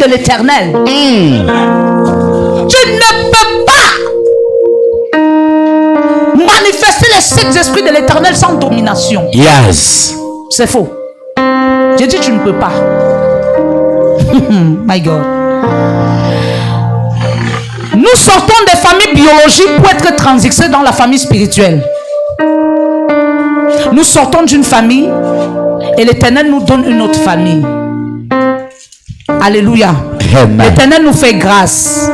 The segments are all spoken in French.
de l'Éternel. Tu ne peux pas manifester les 7 esprits de l'Éternel sans domination. Yes. C'est faux. J'ai dit tu ne peux pas. My God. Nous sortons des familles biologiques pour être transixés dans la famille spirituelle. Nous sortons d'une famille et l'Éternel nous donne une autre famille. Alléluia. L'Éternel nous fait grâce.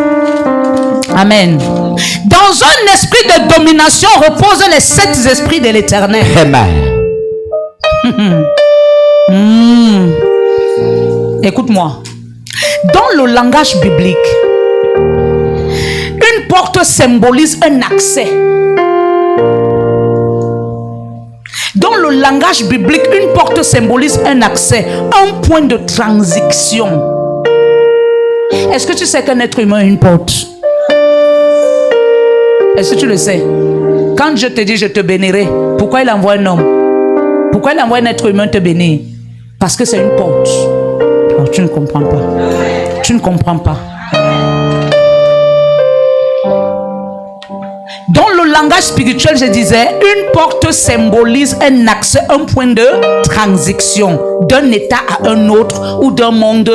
Amen. Dans un esprit de domination reposent les 7 esprits de l'Éternel. Amen. Écoute-moi. Dans le langage biblique, une porte symbolise un accès. Dans le langage biblique, une porte symbolise un accès, un point de transition. Est-ce que tu sais qu'un être humain a une porte? Est-ce que tu le sais? Quand je te dis je te bénirai, pourquoi il envoie un homme? Pourquoi il envoie un être humain te bénir? Parce que c'est une porte. Oh, tu ne comprends pas. Tu ne comprends pas. Dans le langage spirituel, je disais, une porte symbolise un accès, un point de transition d'un état à un autre ou d'un monde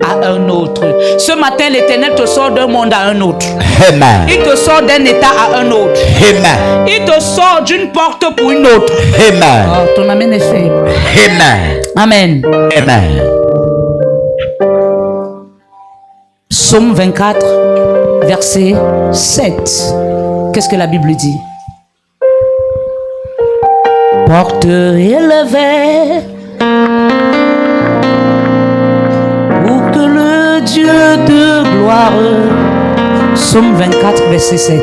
à un autre. Ce matin, l'Éternel te sort d'un monde à un autre. Amen. Il te sort d'un état à un autre. Amen. Il te sort d'une porte pour une autre. Amen. Oh, ton amen est fait. Amen. Amen. Amen. Psaume 24, verset 7. Qu'est-ce que la Bible dit? Porte élevée, pour que le Dieu de gloire. Psaume 24, verset 7.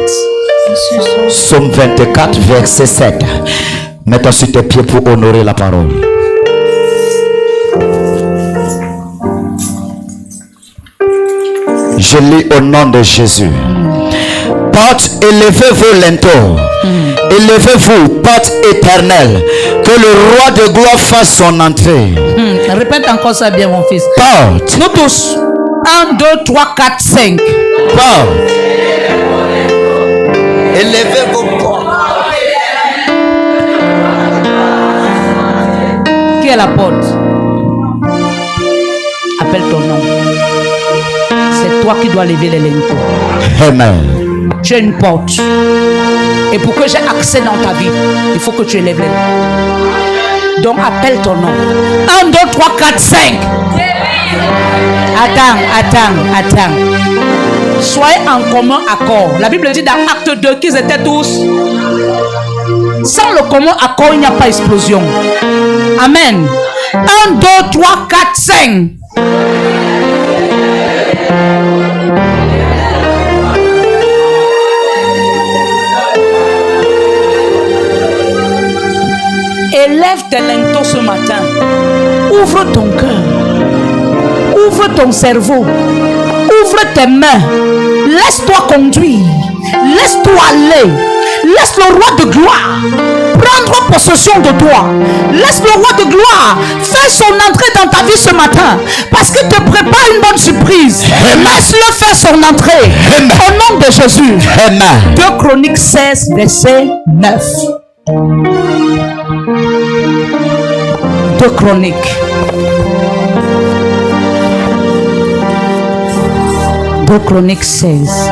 Psaume 24, verset 7. Mets-toi sur tes pieds pour honorer la parole. Je lis au nom de Jésus. Porte, élevez vos linteaux. Élevez-vous, porte éternelle. Que le roi de gloire fasse son entrée. Répète encore ça bien, mon fils. Porte. Nous tous. 1, 2, 3, 4, 5. Porte. Élevez vos portes. Qui est la porte? Appelle ton nom. C'est toi qui dois lever les linteaux. Amen. Tu as une porte. Et pour que j'ai accès dans ta vie, il faut que tu élèves les mains. Donc appelle ton nom. 1, 2, 3, 4, 5. Attends. Soyez en commun accord. La Bible dit dans Acte 2 qu'ils étaient tous. Sans le commun accord, il n'y a pas explosion. Amen. 1, 2, 3, 4, 5. Élève tes linteaux ce matin. Ouvre ton cœur. Ouvre ton cerveau. Ouvre tes mains. Laisse-toi conduire. Laisse-toi aller. Laisse le roi de gloire prendre possession de toi. Laisse le roi de gloire faire son entrée dans ta vie ce matin. Parce qu'il te prépare une bonne surprise. Laisse-le faire son entrée. Au nom de Jésus. 2 Chroniques 16, verset 9. 2 Chroniques. Deux Chroniques 16.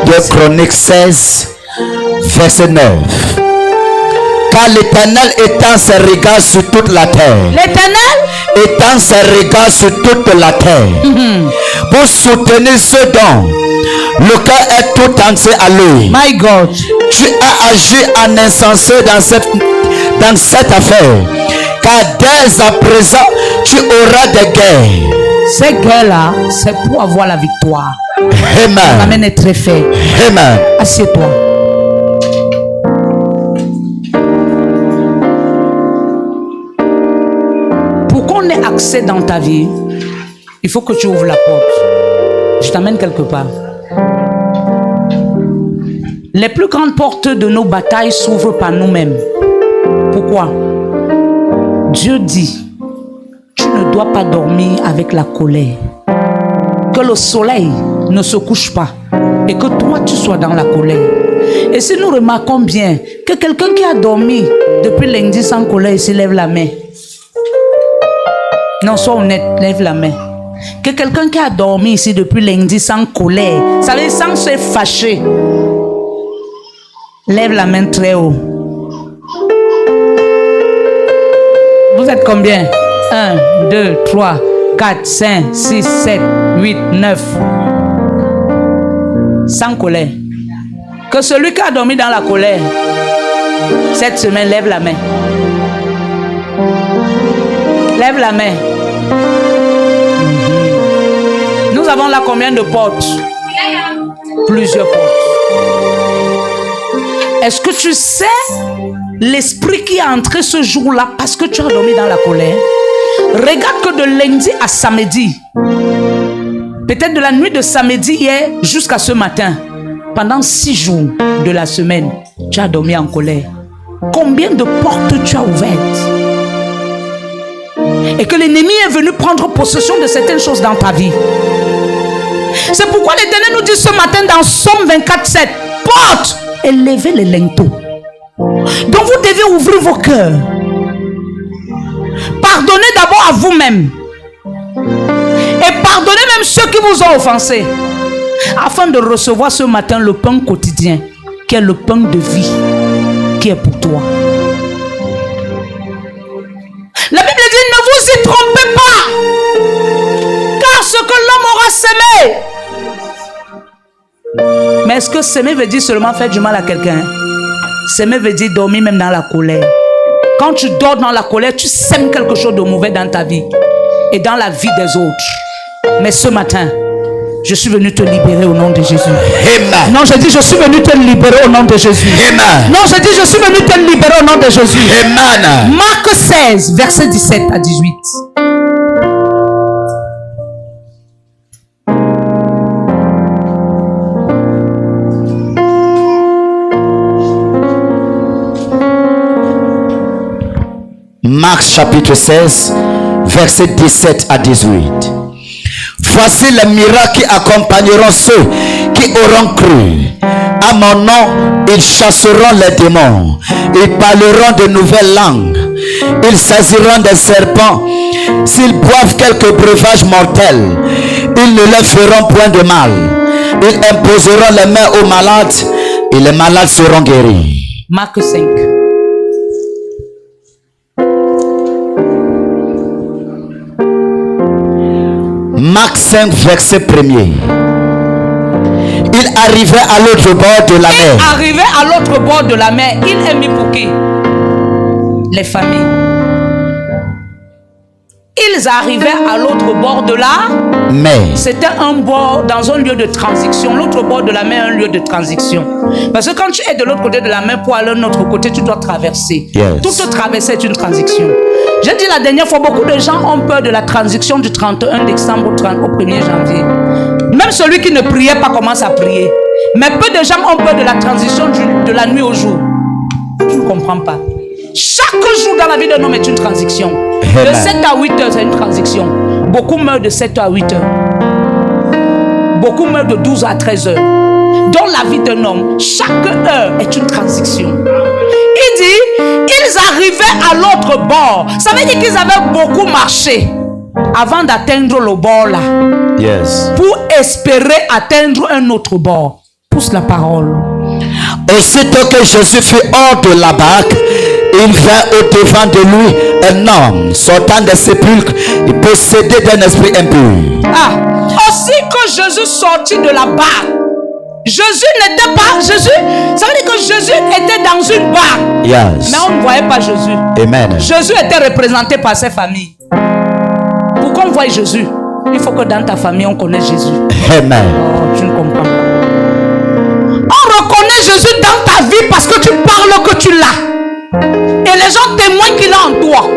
2 Chroniques 16, verset 9. Car l'Éternel étend ses regards sur toute la terre. L'Éternel étend ses regards sur toute la terre. Pour soutenir ceux dont le cœur est tout entier à lui. My God. Tu as agi en insensé dans cette affaire. Car dès à présent, tu auras des guerres. Ces guerres-là, c'est pour avoir la victoire. Amen. Amen est très fait. Amen. Assieds-toi. Pour qu'on ait accès dans ta vie, il faut que tu ouvres la porte. Je t'amène quelque part. Les plus grandes portes de nos batailles s'ouvrent par nous-mêmes. Pourquoi? Dieu dit, tu ne dois pas dormir avec la colère. que le soleil ne se couche pas et que toi tu sois dans la colère. Et si nous remarquons bien que quelqu'un qui a dormi depuis lundi sans colère ici, lève la main. Non, sois honnête, lève la main. Que quelqu'un qui a dormi ici depuis lundi sans colère, ça veut dire sans se fâcher, lève la main très haut. Vous êtes combien? 1, 2, 3, 4, 5, 6, 7, 8, 9. Sans colère. Que celui qui a dormi dans la colère, cette semaine, lève la main. Lève la main. Nous avons là combien de portes? Plusieurs portes. Est-ce que tu sais l'esprit qui est entré ce jour-là parce que tu as dormi dans la colère? Regarde que de lundi à samedi, peut-être de la nuit de samedi hier jusqu'à ce matin, pendant 6 jours de la semaine, tu as dormi en colère. Combien de portes tu as ouvertes? Et que l'ennemi est venu prendre possession de certaines choses dans ta vie. C'est pourquoi l'Éternel nous dit ce matin dans Psaume 24:7, porte et levez les linteaux. Donc vous devez ouvrir vos cœurs. Pardonnez d'abord à vous-même. Et pardonnez même ceux qui vous ont offensé. Afin de recevoir ce matin le pain quotidien, qui est le pain de vie, qui est pour toi. La Bible dit, ne vous y trompez pas. Car ce que l'homme aura semé. Mais est-ce que s'aimer veut dire seulement faire du mal à quelqu'un? S'aimer veut dire dormir même dans la colère. Quand tu dors dans la colère, tu sèmes quelque chose de mauvais dans ta vie et dans la vie des autres. Mais ce matin, je suis venu te libérer au nom de Jésus. Amen. Non, je dis, je suis venu te libérer au nom de Jésus. Amen. Non, je dis, je suis venu te libérer au nom de Jésus. Amen. Marc 16, verset 17 à 18. Marc chapitre 16, verset 17 à 18. Voici les miracles qui accompagneront ceux qui auront cru. À mon nom, ils chasseront les démons. Ils parleront de nouvelles langues. Ils saisiront des serpents. S'ils boivent quelques breuvages mortels, ils ne leur feront point de mal. Ils imposeront les mains aux malades et les malades seront guéris. Marc 5. Marc 5, verset 1er. Il arrivait à l'autre bord de la mer. Arrivé à l'autre bord de la mer, il est mis pour qui? Les familles. Ils arrivaient à l'autre bord de la mer. C'était un bord dans un lieu de transition. L'autre bord de la mer, un lieu de transition. Parce que quand tu es de l'autre côté de la mer pour aller de l'autre côté, tu dois traverser. Yes. Toute traversée est une transition. J'ai dit la dernière fois, beaucoup de gens ont peur de la transition du 31 décembre au 1er janvier. Même celui qui ne priait pas commence à prier. Mais peu de gens ont peur de la transition de la nuit au jour. Je ne comprends pas. Chaque jour dans la vie d'un homme est une transition. De 7 à 8 heures, c'est une transition. Beaucoup meurent de 7 à 8 heures. Beaucoup meurent de 12 à 13 heures. Dans la vie d'un homme, chaque heure est une transition. Il dit, ils arrivaient à l'autre bord. Ça veut dire qu'ils avaient beaucoup marché avant d'atteindre le bord là. Yes. Pour espérer atteindre un autre bord. Pousse la parole. Aussitôt que Jésus fut hors de la barque, il vint au-devant de lui un homme sortant des sépulcres et possédé d'un esprit impur. Ah, aussi que Jésus sortit de la barque, Jésus n'était pas Jésus. Ça veut dire que Jésus était dans une barque. Yes. Mais on ne voyait pas Jésus. Amen. Jésus était représenté par ses familles. Pour qu'on voie Jésus, il faut que dans ta famille on connaisse Jésus. Amen. Oh, tu ne comprends pas. On reconnaît Jésus dans ta vie parce que tu parles que tu l'as. Et les gens témoignent qu'il est en toi.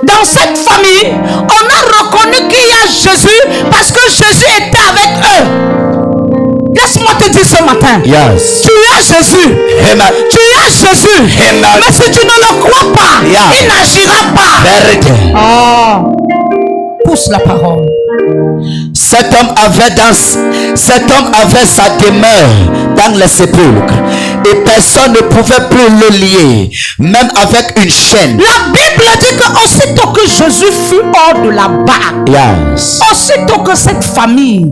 Dans cette famille, on a reconnu qu'il y a Jésus parce que Jésus était avec eux. Laisse-moi te dire ce matin. Yes. Tu as Jésus. Amen. Tu as Jésus. Amen. Mais si tu ne le crois pas, Yeah. il n'agira pas. Vérité. Oh. Pousse la parole. Cet homme avait sa demeure dans les sépulcres et personne ne pouvait plus le lier, même avec une chaîne. La Bible dit que aussitôt que Jésus fut hors de là-bas, Yes. aussitôt que cette famille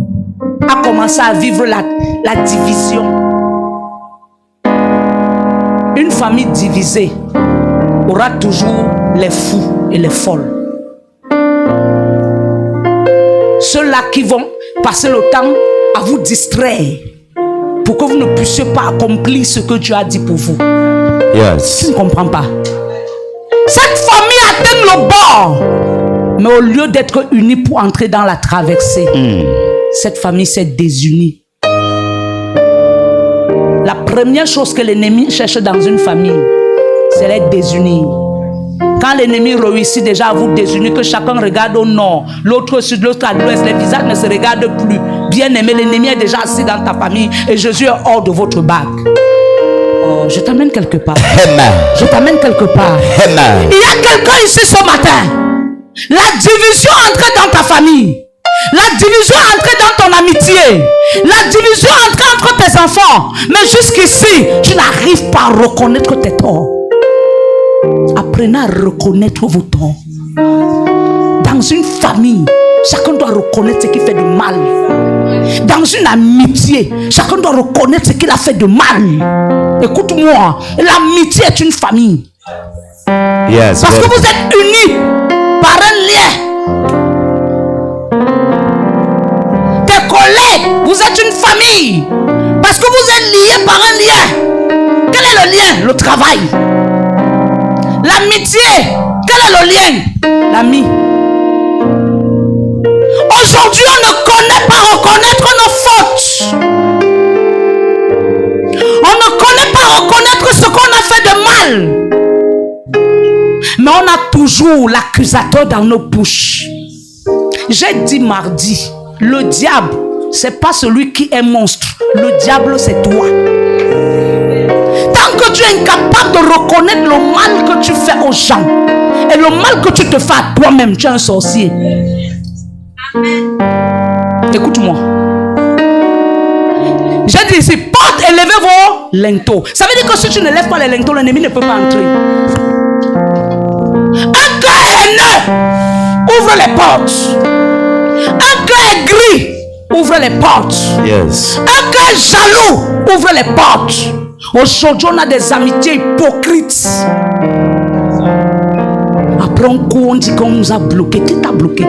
a commencé à vivre la division. Une famille divisée aura toujours les fous et les folles. Ceux-là qui vont passer le temps à vous distraire pour que vous ne puissiez pas accomplir ce que Dieu a dit pour vous. Yes. Tu ne comprends pas. Cette famille atteint le bord, mais au lieu d'être unie pour entrer dans la traversée, cette famille s'est désunie. La première chose que l'ennemi cherche dans une famille, c'est les désunir. Quand l'ennemi réussit déjà à vous désunir, que chacun regarde au nord, l'autre au sud, l'autre à l'ouest, les visages ne se regardent plus. Bien aimé, l'ennemi est déjà assis dans ta famille et Jésus est hors de votre bac. Oh, je t'amène quelque part. Amen. Je t'amène quelque part. Amen. Il y a quelqu'un ici ce matin. La division entrée dans ta famille. La division entrée dans ton amitié. La division entrée entre tes enfants. Mais jusqu'ici, tu n'arrives pas à reconnaître tes torts. Apprenez à reconnaître vos torts. Dans une famille, chacun doit reconnaître ce qui fait de mal. Dans une amitié, chacun doit reconnaître ce qu'il a fait de mal. Écoute-moi, l'amitié est une famille. Yes. Parce que vous êtes unis par un lien. Tes collègues, vous êtes une famille. Parce que vous êtes liés par un lien. Quel est le lien? Le travail. L'amitié, quel est le lien? L'ami. Aujourd'hui, on ne connaît pas reconnaître nos fautes. On ne connaît pas reconnaître ce qu'on a fait de mal. Mais on a toujours l'accusateur dans nos bouches. J'ai dit mardi, le diable, c'est pas celui qui est monstre. Le diable, c'est toi. Tant que tu es incapable de reconnaître le mal que tu fais aux gens et le mal que tu te fais à toi-même, tu es un sorcier. Écoute-moi. J'ai dit ici, porte et levez vos linteaux. Ça veut dire que si tu ne lèves pas les linteaux, l'ennemi ne peut pas entrer. Un cœur haineux, ouvre les portes. Un cœur aigri, ouvre les portes. Yes. Un cœur jaloux, ouvre les portes. Aujourd'hui, on a des amitiés hypocrites. Après un coup, on dit qu'on nous a bloqués. Qui t'a bloqué?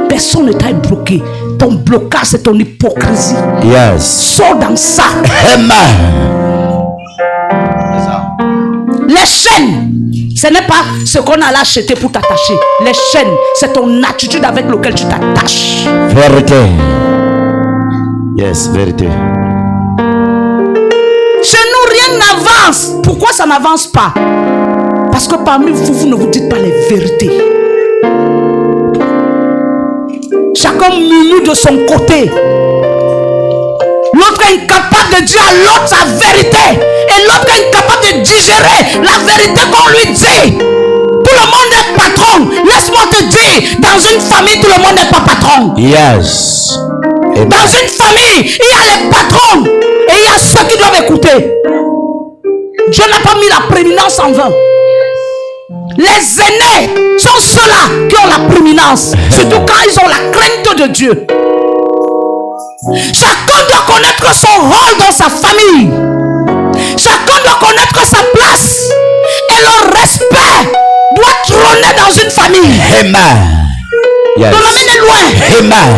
Personne ne t'a bloqué. Ton blocage, c'est ton hypocrisie. Yes. Sors dans ça. Amen. Les chaînes, ce n'est pas ce qu'on a acheté pour t'attacher. Les chaînes, c'est ton attitude avec laquelle tu t'attaches. Vérité. Yes, vérité. Chez nous, rien n'avance. Pourquoi ça n'avance pas? Parce que parmi vous, vous ne vous dites pas les vérités. Chacun murmure de son côté. L'autre est incapable de dire à l'autre sa vérité. Et l'autre est incapable de digérer la vérité qu'on lui dit. Tout le monde est patron. Laisse-moi te dire, dans une famille, tout le monde n'est pas patron. Yes. Amen. Dans une famille, il y a les patrons et il y a ceux qui doivent écouter. Dieu n'a pas mis la prééminence en vain. Les aînés sont ceux-là qui ont la prééminence, surtout quand ils ont la crainte de Dieu. Chacun doit connaître son rôle dans sa famille. Chacun doit connaître sa place. Et le respect doit trôner dans une famille. Amen. Yes. De l'amener loin. Amen.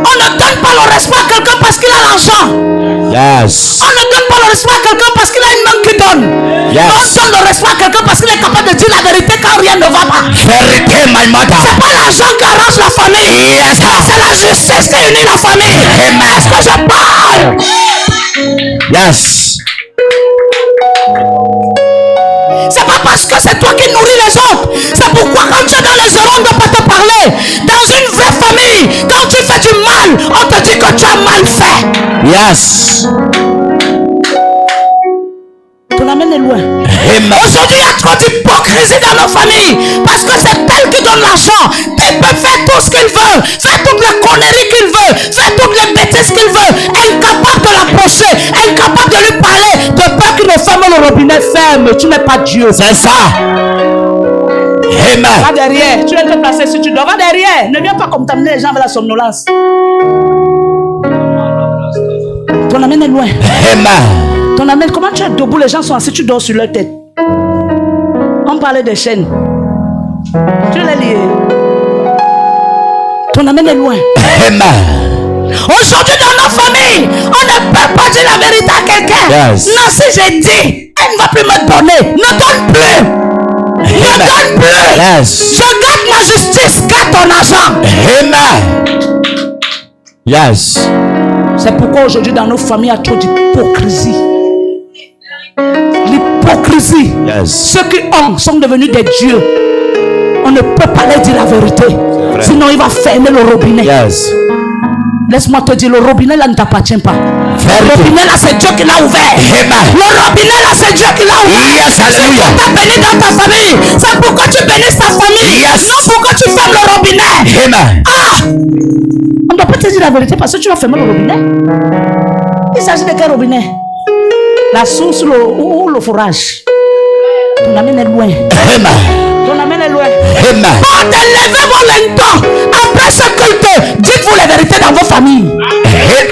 On ne donne pas le respect à quelqu'un parce qu'il a l'argent. Yes. On ne donne pas le respect à quelqu'un parce qu'il a une main qui donne. Yes. On donne le respect à quelqu'un parce qu'il est capable de dire la vérité quand rien ne va pas. Vérité, my mother. C'est pas l'argent qui arrange la famille. Yes. C'est la justice qui unit la famille. Amen. Est-ce que je parle? Yes. C'est pas parce que c'est toi qui nourris les autres. C'est pourquoi quand tu es dans les erreurs, on ne peut pas te parler. Dans une vraie famille, quand tu fais du mal, on te dit que tu as mal fait. Yes. Tu l'amènes loin. Amen. Aujourd'hui, il y a trop d'hypocrisie dans nos familles. Parce que c'est elle qui donne l'argent. Ils peuvent faire tout ce qu'ils veulent. veut, faire toutes les conneries qu'il veut, faire toutes les bêtises qu'il veut, incapable de l'approcher, incapable de lui parler, de peur qu'il ne ferme le robinet. Ferme, tu n'es pas Dieu. C'est ça. Amen. Va derrière, tu es te placer si tu dors. Va derrière, ne viens pas contaminer les gens avec la somnolence. Ton amène est loin. Amen. Ton amène, comment tu es debout, les gens sont assis, tu dors sur leur tête. On parlait des chaînes. Tu l'as lié. Ton amène est loin. Amen. Aujourd'hui dans nos familles, on ne peut pas dire la vérité à quelqu'un. Yes. Non, si j'ai dit, elle ne va plus me donner. Ne donne plus. Ne donne plus. Yes. Je garde ma justice, garde ton argent. Amen. Yes. C'est pourquoi aujourd'hui dans nos familles, il y a trop d'hypocrisie. L'hypocrisie. Yes. Ceux qui ont sont devenus des dieux. On ne peut pas leur dire la vérité. Sinon, il va fermer le robinet. Yes. Laisse-moi te dire, le robinet là ne t'appartient pas. Vérité. Le robinet là, c'est Dieu qui l'a ouvert. Amen. Le robinet là, c'est Dieu qui l'a ouvert. Yes, alléluia. Dieu t'a béni dans ta famille. C'est pourquoi tu bénisses ta famille. Yes. Non, pourquoi tu fermes le robinet. Amen. Ah! On ne doit pas te dire la vérité parce que tu vas fermer le robinet. Il s'agit de quel robinet? La source ou le forage? Ton amène est loin. Amen. Ton amène est loin. Amen. Bon, élevez vos lentons. Après ce culte, dites-vous la vérité dans vos familles. Amen.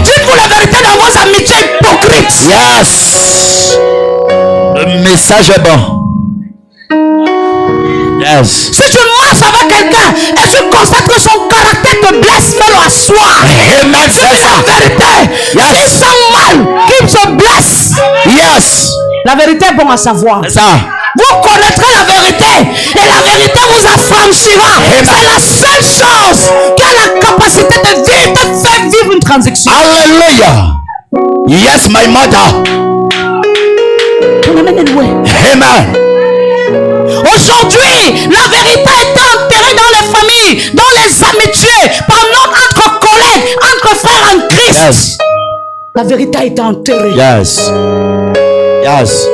Dites-vous la vérité dans vos amitiés hypocrites. Yes. Le message est bon. Yes. Si tu marches avec quelqu'un et tu constates que son caractère te blesse, fais-le asseoir. Amen. C'est ça. La vérité. Yes. Qui sent mal, qui se blesse. Yes. La vérité est bon à savoir. C'est ça. Vous connaîtrez la vérité et la vérité vous affranchira. Amen. C'est la seule chose qui a la capacité de faire vivre une transaction. Hallelujah. Yes, my mother. Ton amène est loin. Amen. Aujourd'hui, la vérité est enterrée dans les familles, dans les amitiés, pendant entre collègues, entre frères en Christ. Yes. La vérité a été enterrée. Yes. Yes.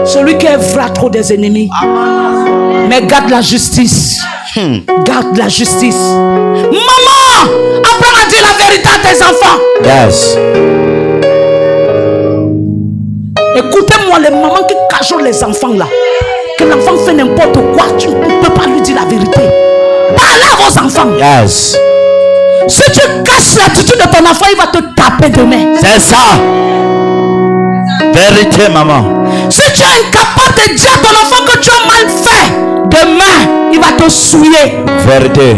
Celui qui est vrai a trop des ennemis. Mais garde la justice. Garde la justice. Maman, apprends à dire la vérité à tes enfants. Yes. Écoutez-moi, les mamans qui cajolent les enfants là. Que l'enfant fait n'importe quoi, tu ne peux pas lui dire la vérité. Parlez à vos enfants. Yes. Si tu caches l'attitude de ton enfant, il va te taper demain. C'est ça. Vérité, maman. Si tu es incapable de dire à ton enfant que tu as mal fait, demain, il va te souiller. Vérité.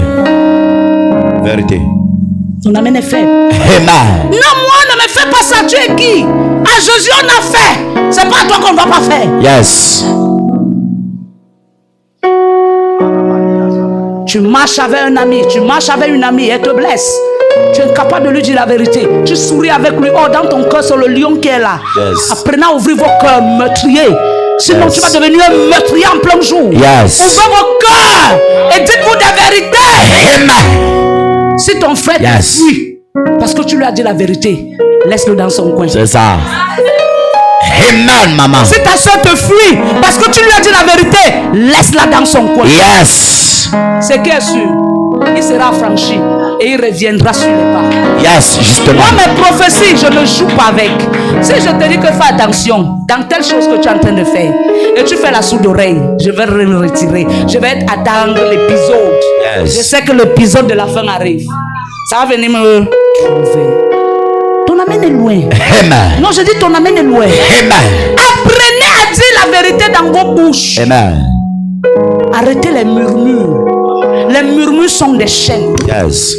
Vérité. Ton amène est faible. Amen. Non, moi, ne me fais pas ça. Tu es qui? À Jésus, on a fait. C'est pas à toi qu'on ne va pas faire. Yes. Tu marches avec un ami, tu marches avec une amie, elle te blesse. Tu es incapable de lui dire la vérité. Tu souris avec lui. Oh, dans ton cœur, c'est le lion qui est là. Yes. Apprenez à ouvrir vos cœurs meurtriers. Sinon, Yes. tu vas devenir un meurtrier en plein jour. Yes. Ouvrez vos cœurs et dites-vous des vérités. Amen. Si ton frère Yes. te fuit parce que tu lui as dit la vérité, laisse-le dans son coin. C'est ça. Amen, maman. Si ta soeur te fuit parce que tu lui as dit la vérité, laisse-la dans son coin. Yes. C'est qui est sûr, il sera affranchi et il reviendra sur les pas. Yes, justement. Moi, mes prophéties, je ne joue pas avec. Si je te dis que fais attention dans telle chose que tu es en train de faire et tu fais la sourde d'oreille, je vais me retirer. Je vais attendre l'épisode. Yes. Je sais que l'épisode de la fin arrive. Ça va venir me trouver. Ton amène est loin. Amen. Non, je dis ton amène est loin. Amen. Apprenez à dire la vérité dans vos bouches. Amen. Arrêtez les murmures. Les murmures sont des chaînes. Yes.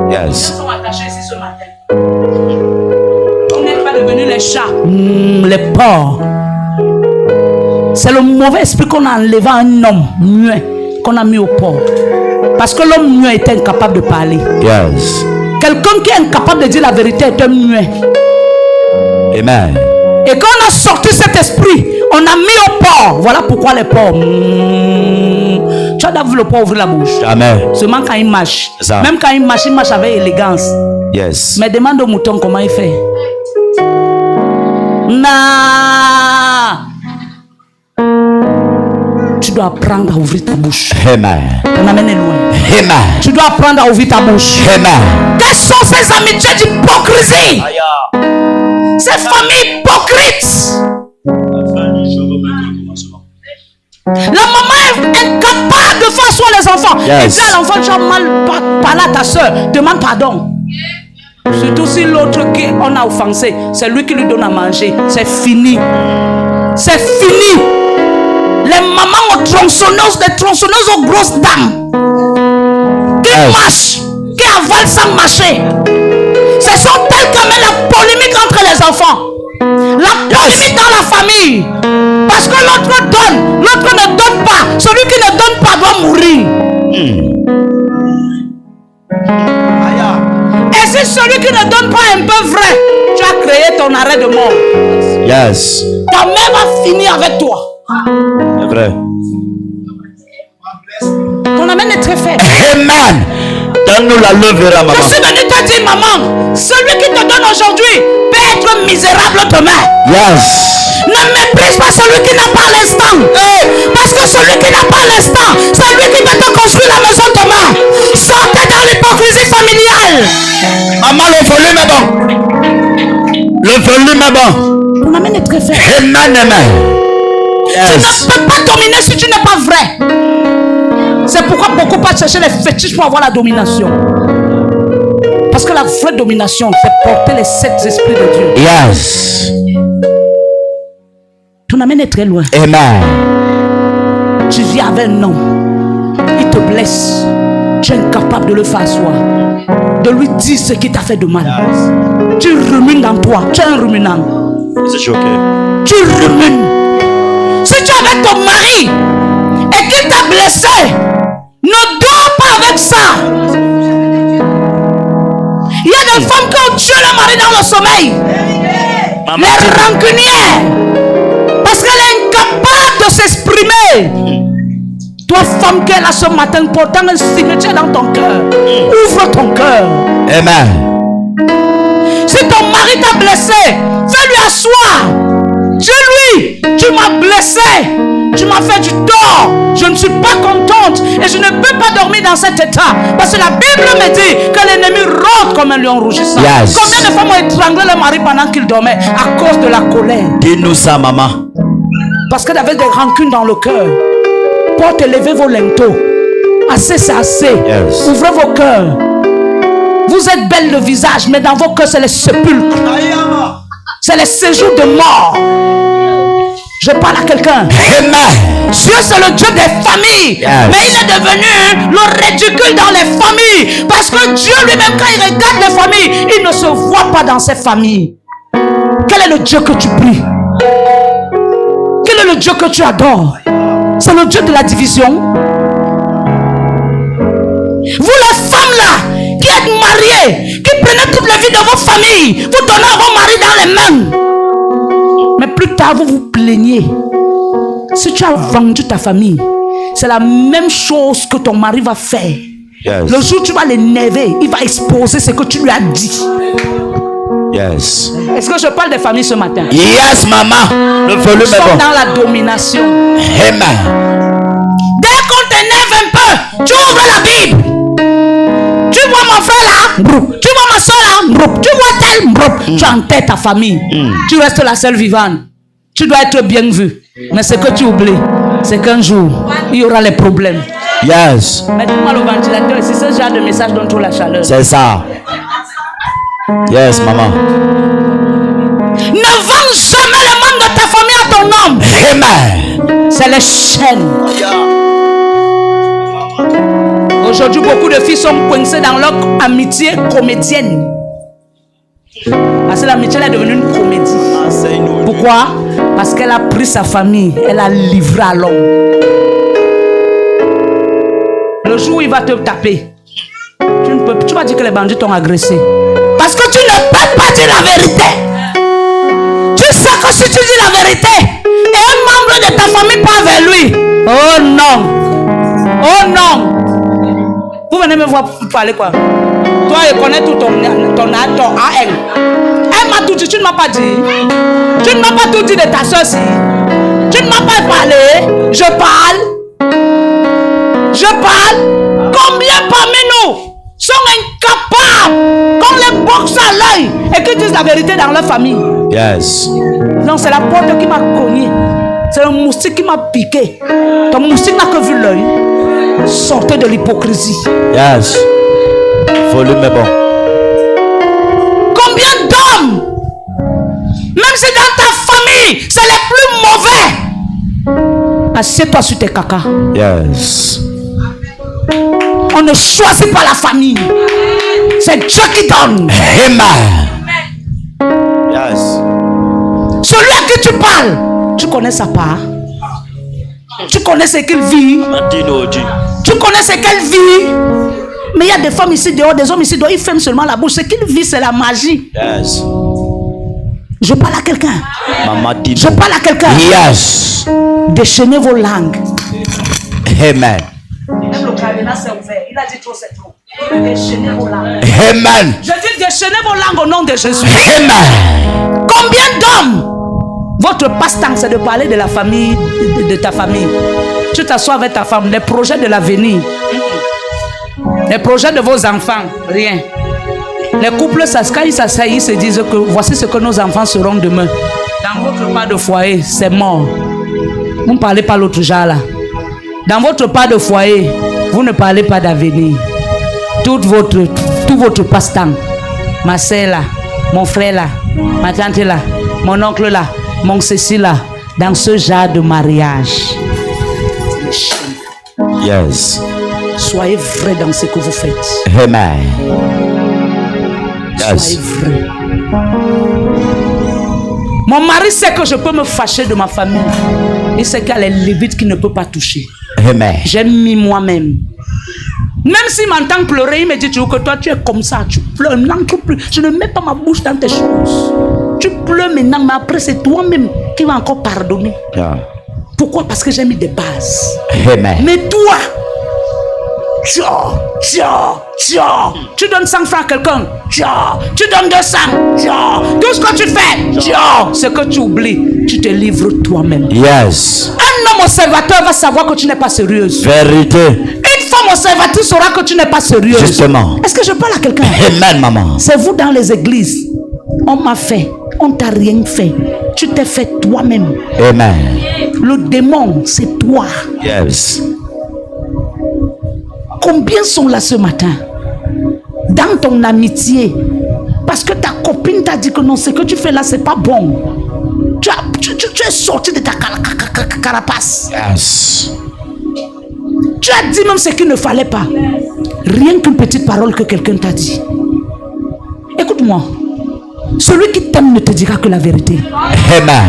Yes. Ils sont attachés ici ce matin. On n'est pas devenus les chats, les porcs. C'est le mauvais esprit qu'on a enlevé à un homme muet, qu'on a mis au porc. Parce que l'homme muet était incapable de parler. Yes. Quelqu'un qui est incapable de dire la vérité est un muet. Amen. Et quand on a sorti cet esprit, on a mis au porc. Voilà pourquoi les porcs. Tu as déjà vu le porc ouvrir la bouche? Jamais. Seulement quand il marche. Ça. Même quand il marche avec élégance. Yes. Mais demande au mouton comment il fait. Non. Tu dois apprendre à ouvrir ta bouche. Amen. On amène loin. Amen. Tu dois apprendre à ouvrir ta bouche. Amen. Quelles sont ces amitiés d'hypocrisie? Ces familles hypocrites. La maman est incapable de faire soin les enfants. Yes. Et dis à l'enfant, tu as mal parlé à ta soeur, demande pardon. Surtout si l'autre qu'on a offensé, c'est lui qui lui donne à manger. C'est fini. C'est fini. Les mamans aux tronçonneuses, des tronçonneuses aux grosses dames qui marchent, qui avalent sans marcher. Ce sont elles qui amènent la polémique entre les enfants. La polémique dans la famille. Parce que l'autre donne, l'autre ne donne pas. Celui qui ne donne pas doit mourir. Et si celui qui ne donne pas un peu vrai, tu as créé ton arrêt de mort. Yes. Ta mère va finir avec toi. C'est vrai. Ton amène est très faible. Amen. Donne-nous la levera, maman. Je suis venu te dire, maman, celui qui te donne aujourd'hui peut être misérable demain. Yes. Ne méprise pas celui qui n'a pas l'instant. Parce que celui qui n'a pas l'instant, c'est lui qui va te construire la maison demain. Sortez dans l'hypocrisie familiale. Maman, le volume est bon. Le volume est bon. Ton amène est très faible. Amen, amen. Yes. Tu ne peux pas dominer si tu n'es pas vrai. C'est pourquoi beaucoup partent chercher les fétiches pour avoir la domination. Parce que la vraie domination, c'est porter les 7 esprits de Dieu. Yes. Ton amène est très loin. Amen. Tu vis avec un homme. Il te blesse. Tu es incapable de le faire asseoir. De lui dire ce qui t'a fait de mal. Tu rumines dans toi. Tu es un ruminant. C'est choqué. Tu rumines. Si tu es avec ton mari et qu'il t'a blessé, ne dors pas avec ça. Il y a des femmes qui ont tué le mari dans le sommeil. Les rancunières. Parce qu'elle est incapable de s'exprimer. Toi, femme qui est là ce matin, portant un cimetière dans ton cœur, ouvre ton cœur. Amen. Si ton mari t'a blessé, fais-lui asseoir. Dis-lui, tu m'as blessé, tu m'as fait du tort, je ne suis pas contente et je ne peux pas dormir dans cet état. Parce que la Bible me dit que l'ennemi rôde comme un lion rougissant. Yes. Combien de femmes ont étranglé le mari pendant qu'il dormait à cause de la colère? Dis-nous ça, maman. Parce qu'elle avait des rancunes dans le cœur. Porte, élevez vos linteaux. Assez, c'est assez. Yes. Ouvrez vos cœurs. Vous êtes belles de visage, mais dans vos cœurs, c'est les sépulcres. C'est les séjours de mort. Je parle à quelqu'un. Amen. Dieu, c'est le Dieu des familles. Yes. Mais il est devenu le ridicule dans les familles. Parce que Dieu lui-même, quand il regarde les familles, il ne se voit pas dans ces familles. Quel est le Dieu que tu pries? Quel est le Dieu que tu adores? C'est le Dieu de la division. Vous les femmes là, qui êtes mariées, qui prenez toute la vie de vos familles, vous donnez à vos maris dans les mains. Mais plus tard, vous vous plaignez. Si tu as vendu ta famille, c'est la même chose que ton mari va faire. Yes. Le jour où tu vas l'énerver, il va exposer ce que tu lui as dit. Yes. Est-ce que je parle des familles ce matin? Yes, maman. Le volume Nous est sommes bon. dans la domination. Amen. Dès qu'on t'énerve un peu, tu ouvres la Bible. Tu vois mon frère là, broup. Tu vois ma soeur là, broup. Tu vois tel, broup. Tu enterres ta famille. Tu restes la seule vivante. Tu dois être bien vu. Mais ce que tu oublies, c'est qu'un jour, il y aura les problèmes. Yes. Mets-moi le ventilateur, c'est ce genre de message dont tu as la chaleur. C'est ça. Yes, maman. Ne vends jamais les membres de ta famille à ton homme. Amen. C'est les chaînes. Aujourd'hui, beaucoup de filles sont coincées dans leur amitié comédienne. Parce que l'amitié est devenue une comédie. Pourquoi? Parce qu'elle a pris sa famille, elle a livré à l'homme. Le jour où il va te taper, tu vas dire que les bandits t'ont agressé. Parce que tu ne peux pas dire la vérité. Tu sais que si tu dis la vérité, et un membre de ta famille part vers lui, oh non, oh non. Vous venez me voir parler quoi? Toi, je connais tout ton AN. Elle m'a tout dit, tu ne m'as pas dit. Tu ne m'as pas tout dit de ta soeur si. Tu ne m'as pas parlé. Je parle. et qui disent la vérité dans leur famille. Yes. Non, c'est la porte qui m'a cogné. C'est le moustique qui m'a piqué. Ton moustique n'a que vu l'œil. Sortez de l'hypocrisie. Yes. Volume est bon. Combien d'hommes, même si dans ta famille, c'est les plus mauvais, assieds-toi sur tes caca. Yes. On ne choisit pas la famille. C'est Dieu qui donne. Amen. Yes. Celui à qui tu parles, tu connais sa part. Tu connais ce qu'il vit. Tu connais ce qu'elle vit. Mais il y a des femmes ici dehors, des hommes ici dehors, ils ferment seulement la bouche. Ce qu'ils vivent, c'est la magie. Yes. Je parle à quelqu'un. Maman dit. Je parle à quelqu'un. Yes. Déchaînez vos langues. Amen. Même le cardinal s'est ouvert. Il a dit trop, c'est trop. Déchaînez vos langues. Amen. Je dis déchaînez vos langues au nom de Jésus. Amen. Combien d'hommes, votre passe-temps, c'est de parler de la famille, de ta famille. Tu t'assois avec ta femme, les projets de l'avenir. Les projets de vos enfants, rien. Les couples, quand ils s'asseyent, ils se disent que voici ce que nos enfants seront demain. Dans votre part de foyer, c'est mort. Vous ne parlez pas l'autre genre là. Dans votre part de foyer, vous ne parlez pas d'avenir. Tout votre passe-temps, ma soeur là, mon frère là, ma tante là, mon oncle là, mon ceci là, dans ce genre de mariage. Yes. Soyez vrai dans ce que vous faites. Amen. Yes. Soyez vrai. Mon mari sait que je peux me fâcher de ma famille. Il sait qu'il y a les lévites qui ne peut pas toucher. Amen. J'ai mis moi-même. Même s'il m'entend pleurer, il me dit que toi tu es comme ça, tu pleures, n'entre plus. Je ne mets pas ma bouche dans tes choses. Tu pleures maintenant, mais après c'est toi-même qui vas encore pardonner. Yeah. Pourquoi? Parce que j'ai mis des bases. Amen. Mais toi, tu donnes 100 francs à quelqu'un, tu donnes 200, tout ce que tu fais, ce que tu oublies, tu te livres toi-même. Yes. Un homme observateur va savoir que tu n'es pas sérieuse. Vérité. Une femme observatrice saura que tu n'es pas sérieuse. Justement. Est-ce que je parle à quelqu'un? Amen, maman. C'est vous dans les églises. On m'a fait, on t'a rien fait. Tu t'es fait toi-même. Amen. Le démon, c'est toi. Yes. Combien sont là ce matin? Dans ton amitié. Parce que ta copine t'a dit que non, ce que tu fais là, c'est pas bon. Tu es sorti de ta carapace. Yes. Tu as dit même ce qu'il ne fallait pas. Rien qu'une petite parole que quelqu'un t'a dit. Écoute-moi. Celui qui t'aime ne te dira que la vérité. Amen.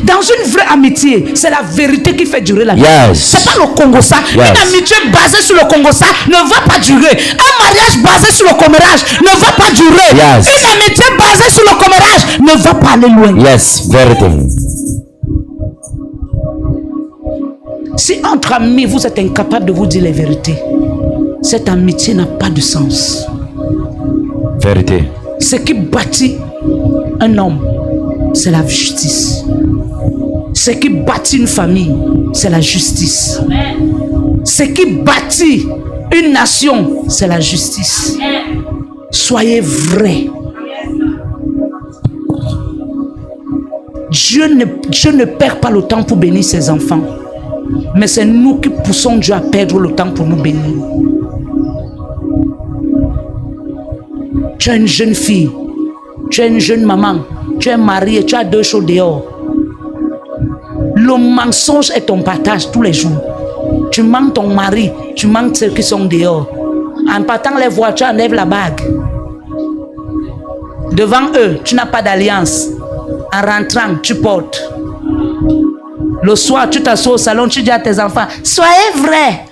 Dans une vraie amitié, c'est la vérité qui fait durer la vie. Yes. C'est pas le Congo ça. Yes. Une amitié basée sur le Congo ça ne va pas durer. Un mariage basé sur le commérage ne va pas durer. Yes. Une amitié basée sur le commérage ne va pas aller loin. Yes, vérité. Si entre amis vous êtes incapable de vous dire les vérités, cette amitié n'a pas de sens. Vérité. Ce qui bâtit un homme, c'est la justice. Ce qui bâtit une famille, c'est la justice. Ce qui bâtit une nation, c'est la justice. Soyez vrais. Dieu ne perd pas le temps pour bénir ses enfants. Mais c'est nous qui poussons Dieu à perdre le temps pour nous bénir. Tu es une jeune fille, tu es une jeune maman, tu es mariée, tu as 2 choses dehors. Le mensonge est ton partage tous les jours. Tu manques ton mari, tu manques ceux qui sont dehors. En partant les voir, tu enlèves la bague. Devant eux, tu n'as pas d'alliance. En rentrant, tu portes. Le soir, tu t'assois au salon, tu dis à tes enfants, soyez vrais.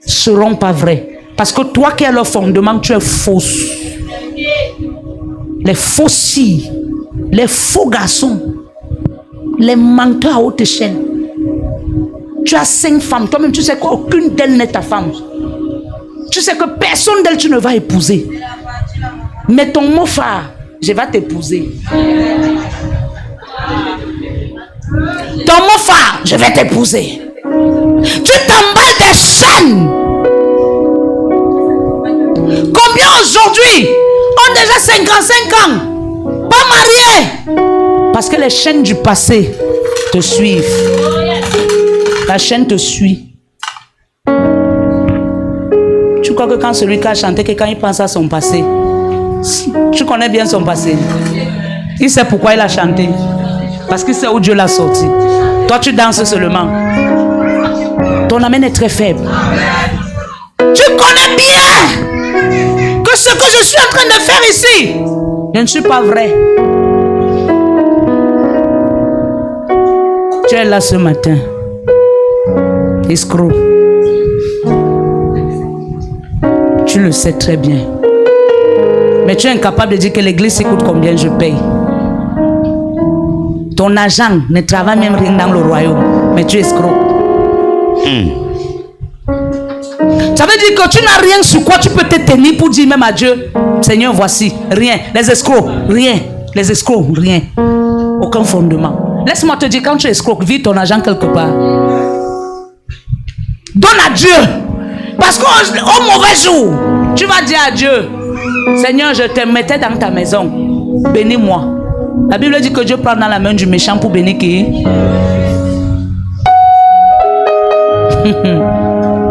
Ils ne seront pas vrais. Parce que toi qui es le fondement, tu es fausse. Les fausses filles, les faux garçons, les menteurs à haute échelle. Tu as 5 femmes, toi-même tu sais qu'aucune d'elles n'est ta femme. Tu sais que personne d'elles tu ne vas épouser. Mais ton mot phare, je vais t'épouser. Ton mot phare, je vais t'épouser. Tu t'emballes des chaînes. Combien aujourd'hui ont déjà 55 ans? mariés parce que les chaînes du passé te suivent. La chaîne te suit. Tu crois que quand celui qui a chanté, que quand il pense à son passé, tu connais bien son passé. Il sait pourquoi il a chanté. Parce qu'il sait où Dieu l'a sorti. Toi, tu danses seulement. Ton amène est très faible. Tu connais bien que ce que je suis en train de faire ici, je ne suis pas vrai. Tu es là ce matin. Escroc. Tu le sais très bien. Mais tu es incapable de dire que l'église coûte combien je paye. Ton agent ne travaille même rien dans le royaume. Mais tu es escroc. Ça veut dire que tu n'as rien sur quoi tu peux te tenir pour dire même à Dieu, Seigneur, voici, rien. Les escrocs, rien. Les escrocs, rien. Aucun fondement. Laisse-moi te dire, quand tu es escroc, vis ton argent quelque part. Donne à Dieu. Parce qu'au mauvais jour, tu vas dire à Dieu, Seigneur, je te mettais dans ta maison. Bénis-moi. La Bible dit que Dieu prend dans la main du méchant pour bénir qui?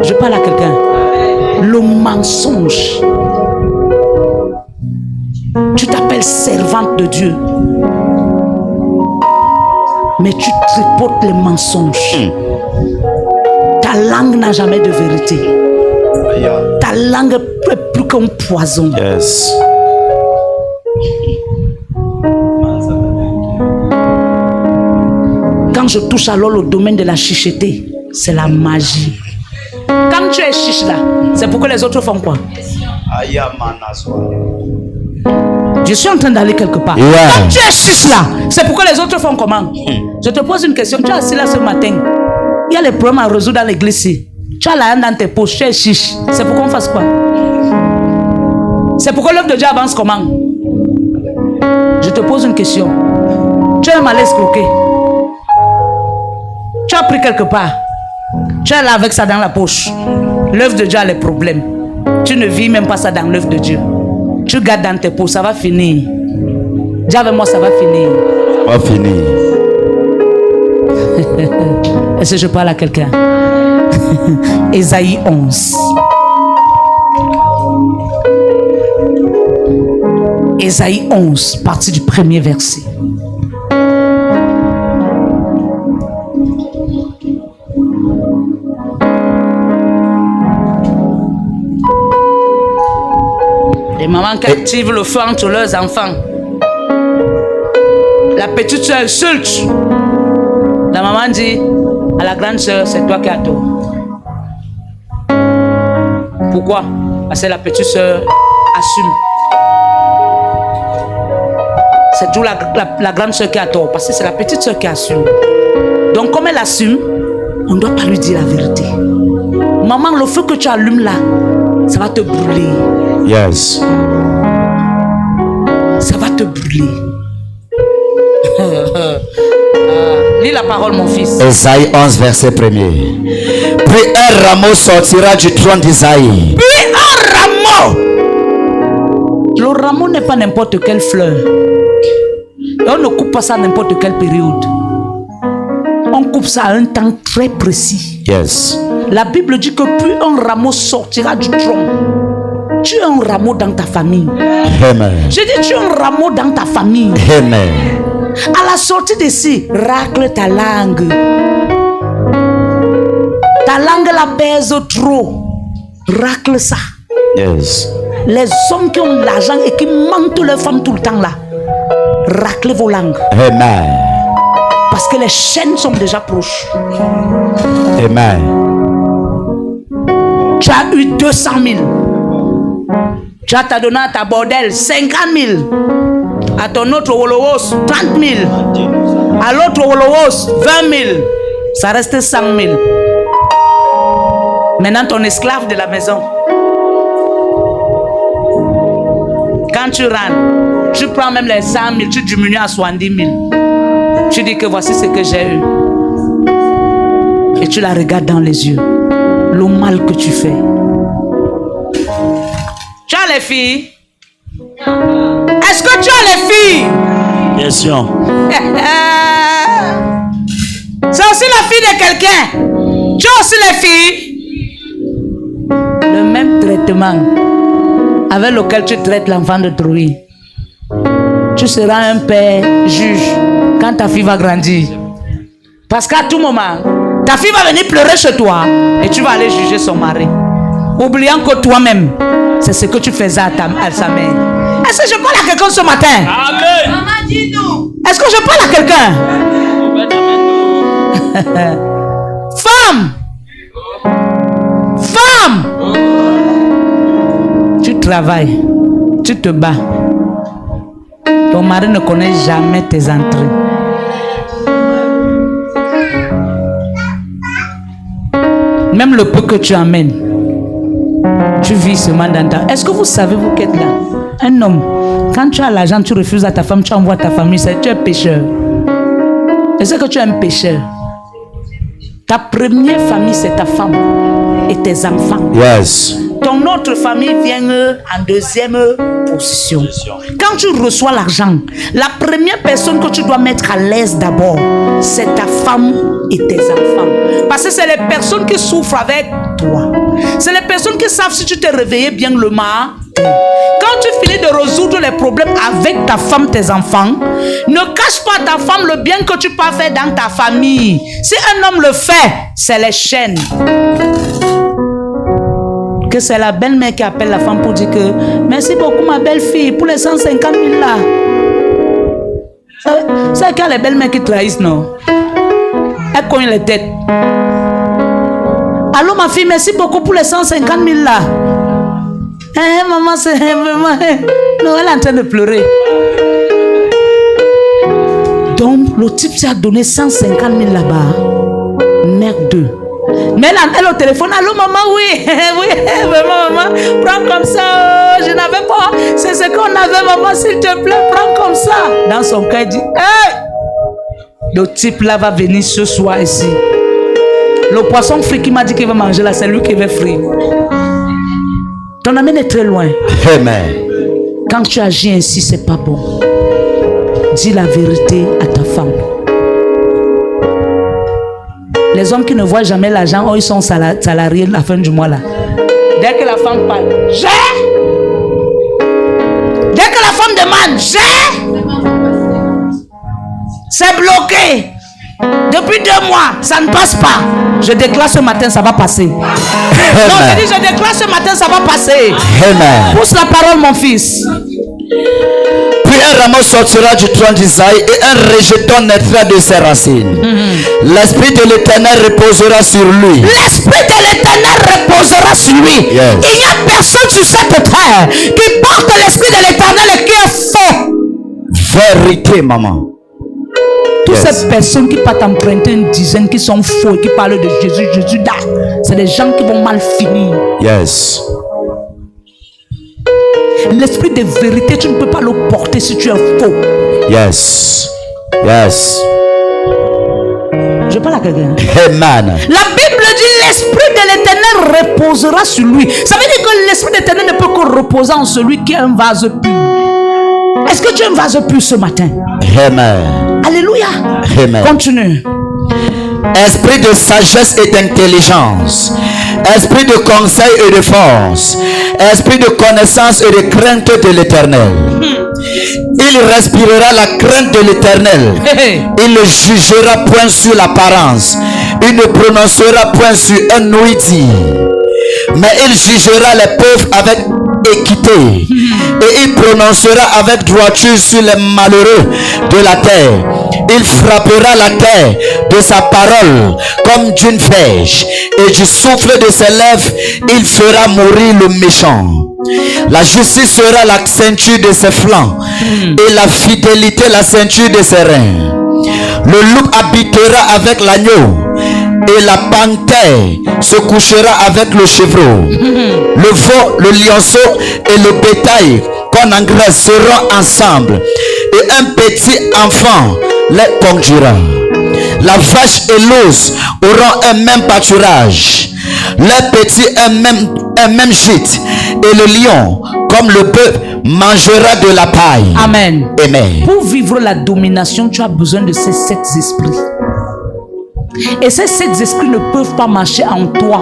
Je parle à quelqu'un. Le mensonge. Tu t'appelles servante de Dieu. Mais tu tripotes les mensonges. Ta langue n'a jamais de vérité. Ta langue est plus qu'un poison. Yes. Quand je touche alors le domaine de la chicheté, c'est la magie. Quand tu es chiche là, c'est pour que les autres font quoi? Je suis en train d'aller quelque part. Yeah. Quand tu es chiche là, c'est pour que les autres font comment? Je te pose une question. Tu es assis là ce matin. Il y a les problèmes à résoudre dans l'église ici. Tu as la haine dans tes poches, tu es chiche. C'est pour qu'on fasse quoi? C'est pour que l'œuvre de Dieu avance comment? Je te pose une question. Tu es mal escroqué. Tu as pris quelque part. Tu es là avec ça dans la poche. L'œuvre de Dieu a les problèmes. Tu ne vis même pas ça dans l'œuvre de Dieu. Tu gardes dans tes poches, ça va finir. Dis avec moi, ça va finir. On va finir. Est-ce que je parle à quelqu'un? Ésaïe 11. Ésaïe 11, partie du premier verset. Les mamans qui activent le feu entre leurs enfants. La petite soeur insulte. La maman dit à la grande soeur, c'est toi qui as tort. Pourquoi? Parce que la petite soeur assume. C'est tout la grande soeur qui a tort. Parce que c'est la petite soeur qui assume. Donc comme elle assume, on ne doit pas lui dire la vérité. Maman, le feu que tu allumes là, ça va te brûler. Yes. Ça va te brûler. Lis la parole, mon fils. Ésaïe 11, verset 1er. Puis un rameau sortira du trône d'Isaïe. Puis un rameau. Le rameau n'est pas n'importe quelle fleur. Et on ne coupe pas ça à n'importe quelle période. On coupe ça à un temps très précis. Yes. La Bible dit que plus un rameau sortira du tronc. Tu es un rameau dans ta famille. Amen. Je dis, tu es un rameau dans ta famille. Amen. À la sortie d'ici, racle ta langue. Ta langue la pèse trop. Racle ça. Yes. Les hommes qui ont l'argent et qui mentent leurs femmes tout le temps là, raclez vos langues. Amen. Parce que les chaînes sont déjà proches. Amen. Tu as eu 200 000. Tu as donné à ta bordel 50 000. À ton autre Wolowos 30 000. À l'autre Wolowos 20 000. Ça reste 100 000. Maintenant ton esclave de la maison. Quand tu rentres, tu prends même les 100 000, tu diminues à 70 000. Tu dis que voici ce que j'ai eu. Et tu la regardes dans les yeux. Le mal que tu fais. Tu as les filles? Est-ce que tu as les filles? Question. C'est aussi la fille de quelqu'un. Tu as aussi les filles. Le même traitement avec lequel tu traites l'enfant de d'autrui. Tu seras un père juge quand ta fille va grandir. Parce qu'à tout moment, ta fille va venir pleurer chez toi et tu vas aller juger son mari. Oubliant que toi-même, c'est ce que tu faisais à sa mère. Est-ce que je parle à quelqu'un ce matin? Amen. Maman, dis-nous. Est-ce que je parle à quelqu'un? Femme! Femme! Tu travailles, tu te bats. Ton mari ne connaît jamais tes entrées. Même le peu que tu amènes, tu vis seulement dans ta... Est-ce que vous savez, vous qui êtes là, un homme, quand tu as l'argent, tu refuses à ta femme, tu envoies à ta famille, tu es pécheur. Est-ce que tu es un pécheur? Ta première famille, c'est ta femme et tes enfants. Yes. Ton autre famille vient en deuxième position. Quand tu reçois l'argent, la première personne que tu dois mettre à l'aise d'abord, c'est ta femme et tes enfants. Parce que c'est les personnes qui souffrent avec toi. C'est les personnes qui savent si tu t'es réveillé bien le matin. Quand tu finis de résoudre les problèmes avec ta femme, tes enfants, ne cache pas à ta femme le bien que tu peux faire dans ta famille. Si un homme le fait, c'est les chaînes. Que c'est la belle-mère qui appelle la femme pour dire que merci beaucoup ma belle-fille pour les 150 000 là. C'est qu'il y a les belles-mères qui trahissent, non? Elles cognent les têtes. Allô ma fille, merci beaucoup pour les 150 000 là. Maman, c'est vraiment... Non, elle est en train de pleurer. Donc, le type qui a donné 150 000 là-bas. Merde. Mais elle au téléphone, allô maman, oui, oui, maman, prends comme ça, je n'avais pas, c'est ce qu'on avait, maman, s'il te plaît, prends comme ça. Dans son cœur, il dit, hey! Le type là va venir ce soir ici. Le poisson frit qui m'a dit qu'il va manger là, c'est lui qui va frire. Ton ami est très loin. Amen. Quand tu agis ainsi, c'est pas bon. Dis la vérité à ta femme. Les hommes qui ne voient jamais l'argent, oh, ils sont salariés à la fin du mois là. Dès que la femme parle, j'ai. Dès que la femme demande, j'ai. C'est bloqué. Depuis 2 mois, ça ne passe pas. Je déclare ce matin, ça va passer. Non, je dis, je déclare ce matin, ça va passer. Amen. Pousse la parole, mon fils. Puis un rameau sortira du tronc d'Isaïe et un rejeton naîtra de ses racines. L'esprit de l'Éternel reposera sur lui. L'esprit de l'Éternel reposera sur lui. Yes. Il n'y a personne sur cette terre qui porte l'esprit de l'Éternel et qui est faux. Vérité, maman. Toutes Yes. ces personnes qui partent emprunter une dizaine, qui sont faux et qui parlent de Jésus, Jésus là, c'est des gens qui vont mal finir. Yes. L'esprit de vérité, tu ne peux pas le porter si tu es faux. Yes. Yes. Je parle à quelqu'un. Amen. La Bible dit l'esprit de l'Éternel reposera sur lui. Ça veut dire que l'esprit de l'Éternel ne peut que reposer en celui qui est un vase pur. Est-ce que tu es un vase pur ce matin? Amen. Alléluia. Amen. Continue. Esprit de sagesse et d'intelligence, esprit de conseil et de force, esprit de connaissance et de crainte de l'Éternel. Il respirera la crainte de l'Éternel. Il ne jugera point sur l'apparence. Il ne prononcera point sur un ouï-dit. Mais il jugera les pauvres avec équité. Et il prononcera avec droiture sur les malheureux de la terre. Il frappera la terre de sa parole comme d'une flèche, et du souffle de ses lèvres il fera mourir le méchant. La justice sera la ceinture de ses flancs, et la fidélité la ceinture de ses reins. Le loup habitera avec l'agneau, et la panthère se couchera avec le chevreau. Le veau, le lionceau et le bétail qu'on engraisse seront ensemble, et un petit enfant les conduira. La vache et l'os auront un même pâturage, les petits un même gîte, et le lion comme le bœuf mangera de la paille. Amen. Amen. Pour vivre la domination, tu as besoin de ces 7 esprits. Et ces 7 esprits ne peuvent pas marcher en toi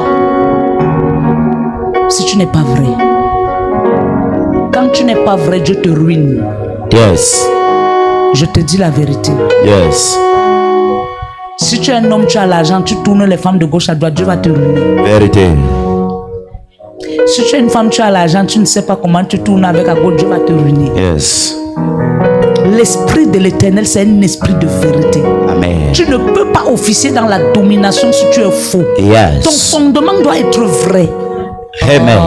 si tu n'es pas vrai. Quand tu n'es pas vrai, Dieu te ruine. Yes. Je te dis la vérité. Yes. Si tu es un homme, tu as l'argent, tu tournes les femmes de gauche à droite, Dieu va te ruiner. Vérité. Si tu es une femme, tu as l'argent, tu ne sais pas comment tu tournes avec à gauche, Dieu va te ruiner. Yes. L'esprit de l'Éternel, c'est un esprit de vérité. Amen. Tu ne peux pas officier dans la domination si tu es faux. Yes. Ton fondement doit être vrai. Amen.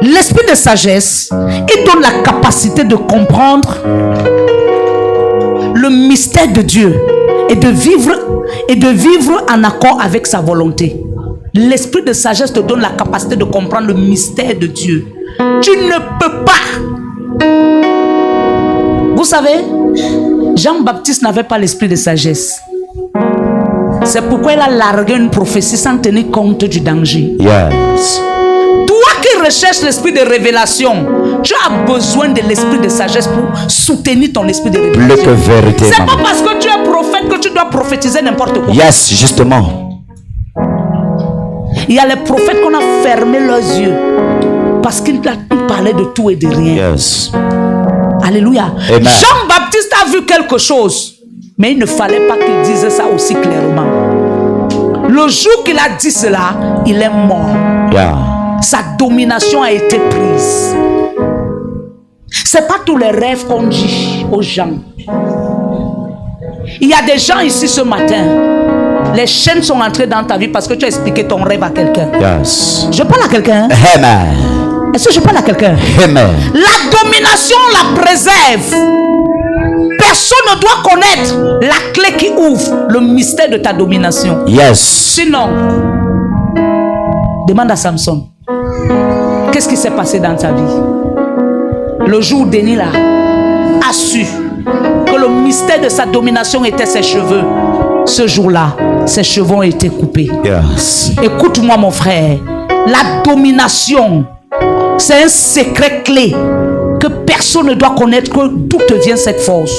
L'esprit de sagesse, il donne la capacité de comprendre le mystère de Dieu et de vivre en accord avec sa volonté. L'esprit de sagesse te donne la capacité de comprendre le mystère de Dieu. Tu ne peux pas. Vous savez, Jean-Baptiste n'avait pas l'esprit de sagesse. C'est pourquoi il a largué une prophétie sans tenir compte du danger. Yes. Toi qui recherches l'esprit de révélation, tu as besoin de l'esprit de sagesse pour soutenir ton esprit de révélation. Plus que vérité. C'est pas parce que tu es prophète que tu dois prophétiser n'importe quoi. Yes, justement. Il y a les prophètes qu'on a fermé leurs yeux parce qu'ils parlaient de tout et de rien. Yes. Alléluia. Amen. Jean-Baptiste a vu quelque chose, mais il ne fallait pas qu'il dise ça aussi clairement. Le jour qu'il a dit cela, il est mort. Yeah. Sa domination a été prise. C'est pas tous les rêves qu'on dit aux gens. Il y a des gens ici ce matin. Les chaînes sont entrées dans ta vie parce que tu as expliqué ton rêve à quelqu'un. Yes. Je parle à quelqu'un. Amen. Est-ce que je parle à quelqu'un? Amen. La domination la préserve. Personne ne doit connaître la clé qui ouvre le mystère de ta domination. Yes. Sinon, demande à Samson. Qu'est-ce qui s'est passé dans ta vie? Le jour où Denis là a su que le mystère de sa domination était ses cheveux. Ce jour-là, ses cheveux ont été coupés. Yes. Écoute-moi mon frère. La domination, c'est un secret clé que personne ne doit connaître, d'où te vient cette force.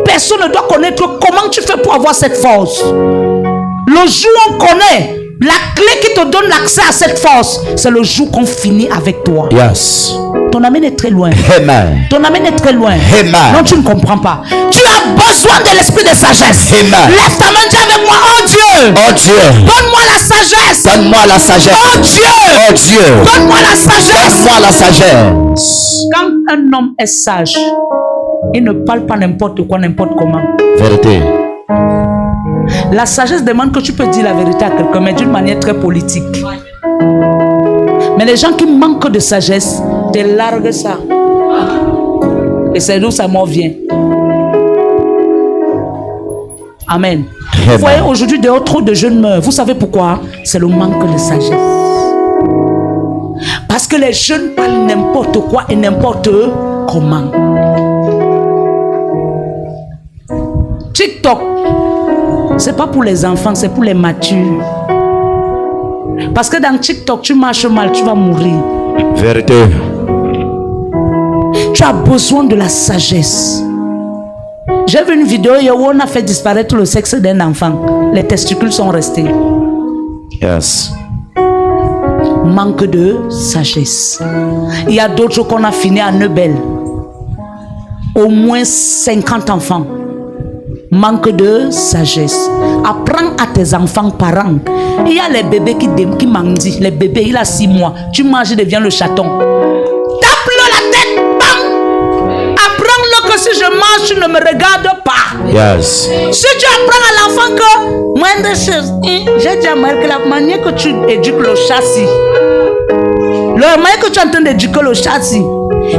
Personne ne doit connaître comment tu fais pour avoir cette force. Le jour où on connaît la clé qui te donne l'accès à cette force, c'est le jour qu'on finit avec toi. Yes. Ton amène est très loin. Amen. Ton amène est très loin. Amen. Non, tu ne comprends pas. Tu as besoin de l'esprit de sagesse. Amen. Lève ta main, dis avec moi, oh Dieu. Oh Dieu. Donne-moi la sagesse. Donne-moi la sagesse. Oh Dieu. Oh Dieu. Donne-moi la sagesse. Donne-moi la sagesse. Quand un homme est sage, il ne parle pas n'importe quoi, n'importe comment. Vérité. La sagesse demande que tu peux dire la vérité à quelqu'un, mais d'une manière très politique. Mais les gens qui manquent de sagesse, te larguent ça. Et c'est d'où sa mort vient. Amen. Vous voyez, aujourd'hui, dehors, trop de jeunes meurent. Vous savez pourquoi? C'est le manque de sagesse. Parce que les jeunes parlent n'importe quoi et n'importe comment. TikTok, c'est pas pour les enfants, c'est pour les matures. Parce que dans TikTok, tu marches mal, tu vas mourir. Vérité. Tu as besoin de la sagesse. J'ai vu une vidéo où on a fait disparaître le sexe d'un enfant. Les testicules sont restés. Yes. Manque de sagesse. Il y a d'autres qu'on a fini à Neubel. Au moins 50 enfants. Manque de sagesse. Apprends à tes enfants parents. Il y a les bébés qui mangent. Les bébés, il a 6 mois. Tu manges, il devient le chaton. Tape-le la tête. Bam. Apprends-le que si je mange, tu ne me regardes pas. Yes. Si tu apprends à l'enfant que moindre chose, j'ai dit à Maël que la manière que tu éduques le châssis, la manière que tu es en train d'éduquer le châssis,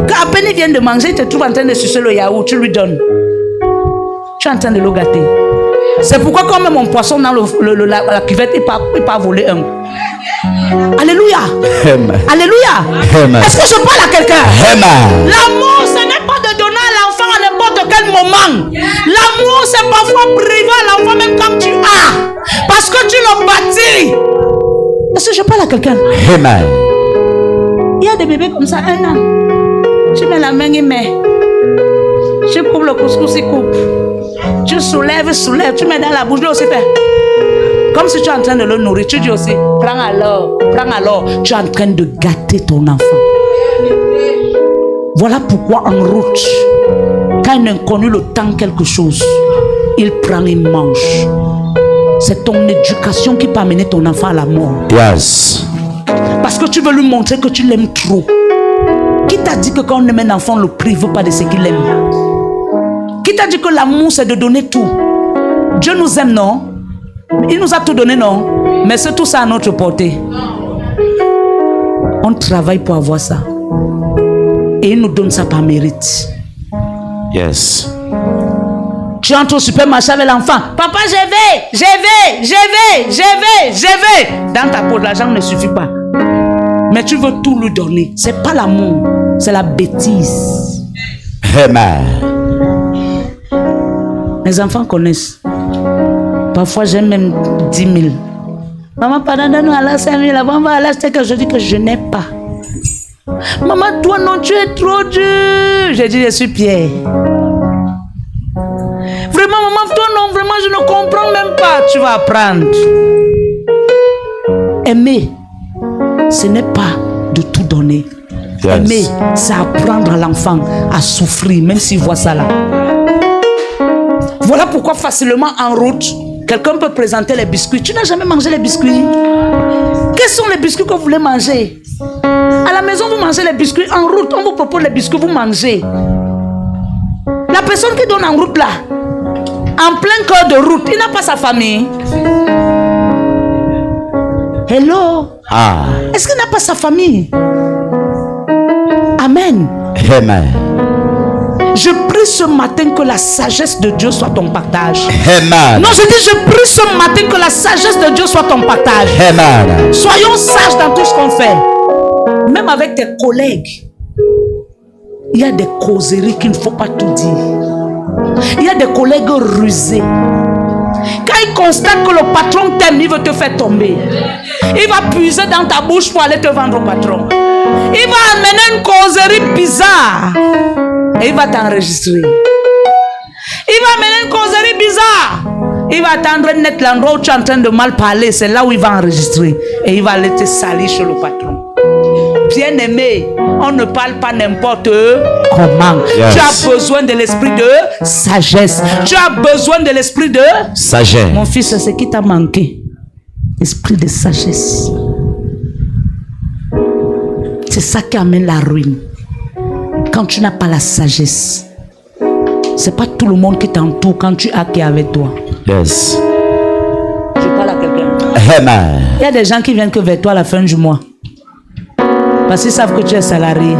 quand à peine il vient de manger, il te trouve en train de sucer le yaourt, tu lui donnes. Tu es en train de le gâter. C'est pourquoi quand même mon poisson dans la cuvette, il part voler un. Alléluia. Amen. Alléluia. Amen. Est-ce que je parle à quelqu'un? Amen. L'amour, ce n'est pas de donner à l'enfant à n'importe quel moment. L'amour, c'est parfois privé à l'enfant même quand tu as. Parce que tu le bâtis. Est-ce que je parle à quelqu'un? Amen. Il y a des bébés comme ça, 1 an. Tu mets la main, il met. Tu coupes le couscous, il coupe. Tu soulèves. Tu mets dans la bouche, lui aussi fait. Comme si tu es en train de le nourrir. Tu dis aussi, prends alors. Tu es en train de gâter ton enfant. Voilà pourquoi en route, quand un inconnu le tend quelque chose, il prend et mange. C'est ton éducation qui peut amener ton enfant à la mort. Yes. Parce que tu veux lui montrer que tu l'aimes trop. Qui t'a dit que quand on aime un enfant, on ne le prive pas de ce qu'il aime? Qui t'a dit que l'amour, c'est de donner tout? Dieu nous aime, non? Il nous a tout donné, non? Mais c'est tout ça à notre portée. On travaille pour avoir ça. Et il nous donne ça par mérite. Yes. Tu entres au supermarché avec l'enfant. Papa, je vais. Dans ta poche, l'argent ne suffit pas. Mais tu veux tout lui donner. C'est pas l'amour, c'est la bêtise. Amen. Les enfants connaissent. Parfois, j'ai même 10 000. Maman, pardonne-nous à la 5 000. Avant, on va à l'acheter que je dis que je n'ai pas. Maman, toi non, tu es trop dur. J'ai dit, je suis Pierre. Vraiment, maman, toi non, vraiment, je ne comprends même pas. Tu vas apprendre. Aimer, ce n'est pas de tout donner. Yes. Aimer, c'est apprendre à l'enfant à souffrir, même s'il voit ça là. Voilà pourquoi facilement en route, quelqu'un peut présenter les biscuits. Tu n'as jamais mangé les biscuits? Quels sont les biscuits que vous voulez manger? À la maison, vous mangez les biscuits. En route, on vous propose les biscuits, vous mangez. La personne qui donne en route là, en plein cœur de route, il n'a pas sa famille. Hello? Ah. Est-ce qu'il n'a pas sa famille? Amen. Amen. Je prie ce matin que la sagesse de Dieu soit ton partage. Amen. Non, je dis, je prie ce matin que la sagesse de Dieu soit ton partage. Amen. Soyons sages dans tout ce qu'on fait. Même avec tes collègues, il y a des causeries qu'il ne faut pas tout dire. Il y a des collègues rusés. Quand il constate que le patron t'aime, il veut te faire tomber. Il va puiser dans ta bouche pour aller te vendre au patron. Il va amener une causerie bizarre et il va t'enregistrer. Il va amener une causerie bizarre. Il va attendre net l'endroit où tu es en train de mal parler. C'est là où il va enregistrer. Et il va aller te salir chez le patron. Bien aimé, on ne parle pas n'importe comment. Yes. Tu as besoin de l'esprit de sagesse. Tu as besoin de l'esprit de sagesse. Mon fils, c'est ce qui t'a manqué. Esprit de sagesse. C'est ça qui amène la ruine. Quand tu n'as pas la sagesse, c'est pas tout le monde qui t'entoure quand tu as qui est avec toi. Yes. Je parle à quelqu'un. Amen. Il y a des gens qui viennent que vers toi à la fin du mois. Parce qu'ils savent que tu es salarié.